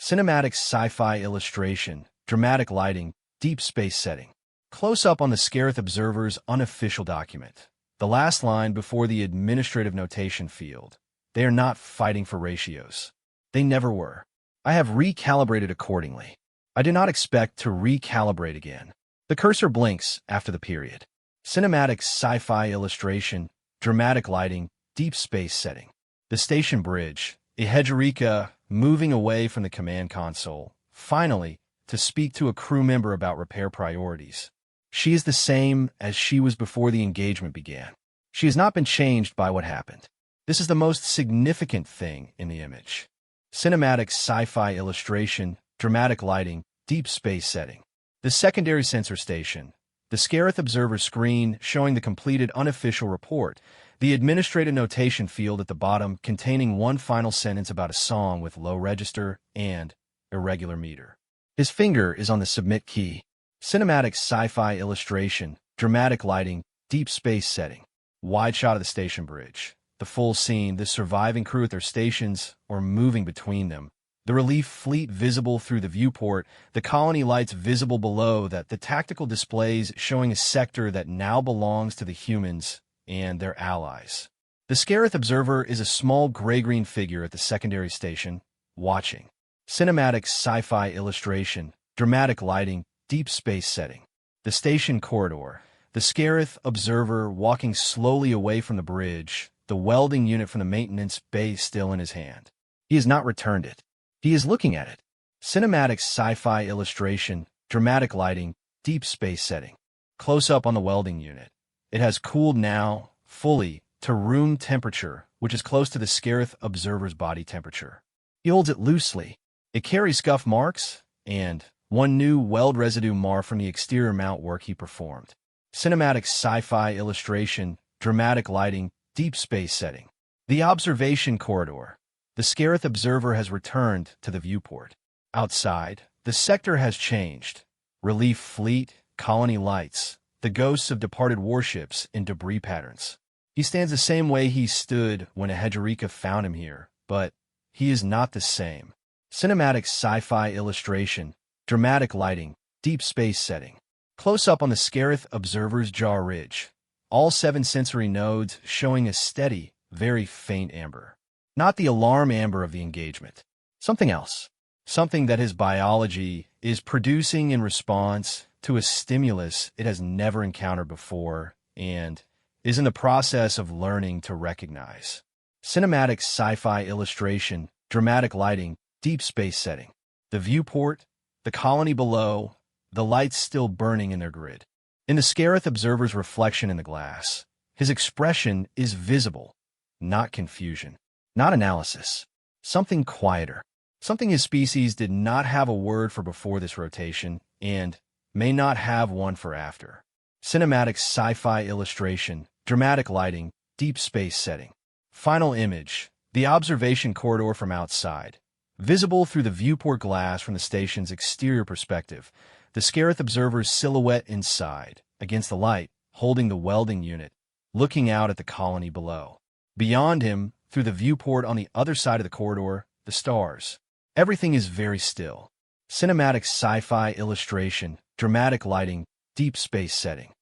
Cinematic sci-fi illustration, dramatic lighting, deep space setting. Close-up on the Scarith observer's unofficial document. The last line before the administrative notation field. They are not fighting for ratios. They never were. I have recalibrated accordingly. I do not expect to recalibrate again. The cursor blinks after the period. Cinematic sci-fi illustration, dramatic lighting, deep space setting. The station bridge, Ihedrika moving away from the command console, finally, to speak to a crew member about repair priorities. She is the same as she was before the engagement began. She has not been changed by what happened. This is the most significant thing in the image. Cinematic sci-fi illustration, dramatic lighting, deep space setting. The secondary sensor station, the Scarith observer screen showing the completed unofficial report, the administrative notation field at the bottom containing one final sentence about a song with low register and irregular meter. His finger is on the submit key. Cinematic sci-fi illustration, dramatic lighting, deep space setting. Wide shot of the station bridge. The full scene, the surviving crew at their stations or moving between them. The relief fleet visible through the viewport, the colony lights visible below that, the tactical displays showing a sector that now belongs to the humans and their allies. The Scarith observer is a small gray-green figure at the secondary station, watching. Cinematic sci-fi illustration, dramatic lighting, deep space setting. The station corridor, the Scarith observer walking slowly away from the bridge, the welding unit from the maintenance bay still in his hand. He has not returned it. He is looking at it. Cinematic sci-fi illustration, dramatic lighting, deep space setting. Close-up on the welding unit. It has cooled now, fully, to room temperature, which is close to the Scarith observer's body temperature. He holds it loosely. It carries scuff marks, and one new weld residue mark from the exterior mount work he performed. Cinematic sci-fi illustration, dramatic lighting, deep space setting. The observation corridor. The Scarith observer has returned to the viewport. Outside, the sector has changed. Relief fleet, colony lights, the ghosts of departed warships in debris patterns. He stands the same way he stood when Ihedrika found him here, but he is not the same. Cinematic sci-fi illustration, dramatic lighting, deep space setting. Close-up on the Scarith observer's jaw ridge. All 7 sensory nodes showing a steady, very faint amber. Not the alarm amber of the engagement. Something else. Something that his biology is producing in response to a stimulus it has never encountered before and is in the process of learning to recognize. Cinematic sci-fi illustration, dramatic lighting, deep space setting. The viewport, the colony below, the lights still burning in their grid. In the Scarith observer's reflection in the glass, his expression is visible, not confusion, not analysis. Something quieter. Something his species did not have a word for before this rotation, and may not have one for after. Cinematic sci-fi illustration, dramatic lighting, deep space setting. Final image, the observation corridor from outside. Visible through the viewport glass from the station's exterior perspective, the Scarith observer's silhouette inside, against the light, holding the welding unit, looking out at the colony below. Beyond him, through the viewport on the other side of the corridor, the stars. Everything is very still. Cinematic sci-fi illustration, dramatic lighting, deep space setting.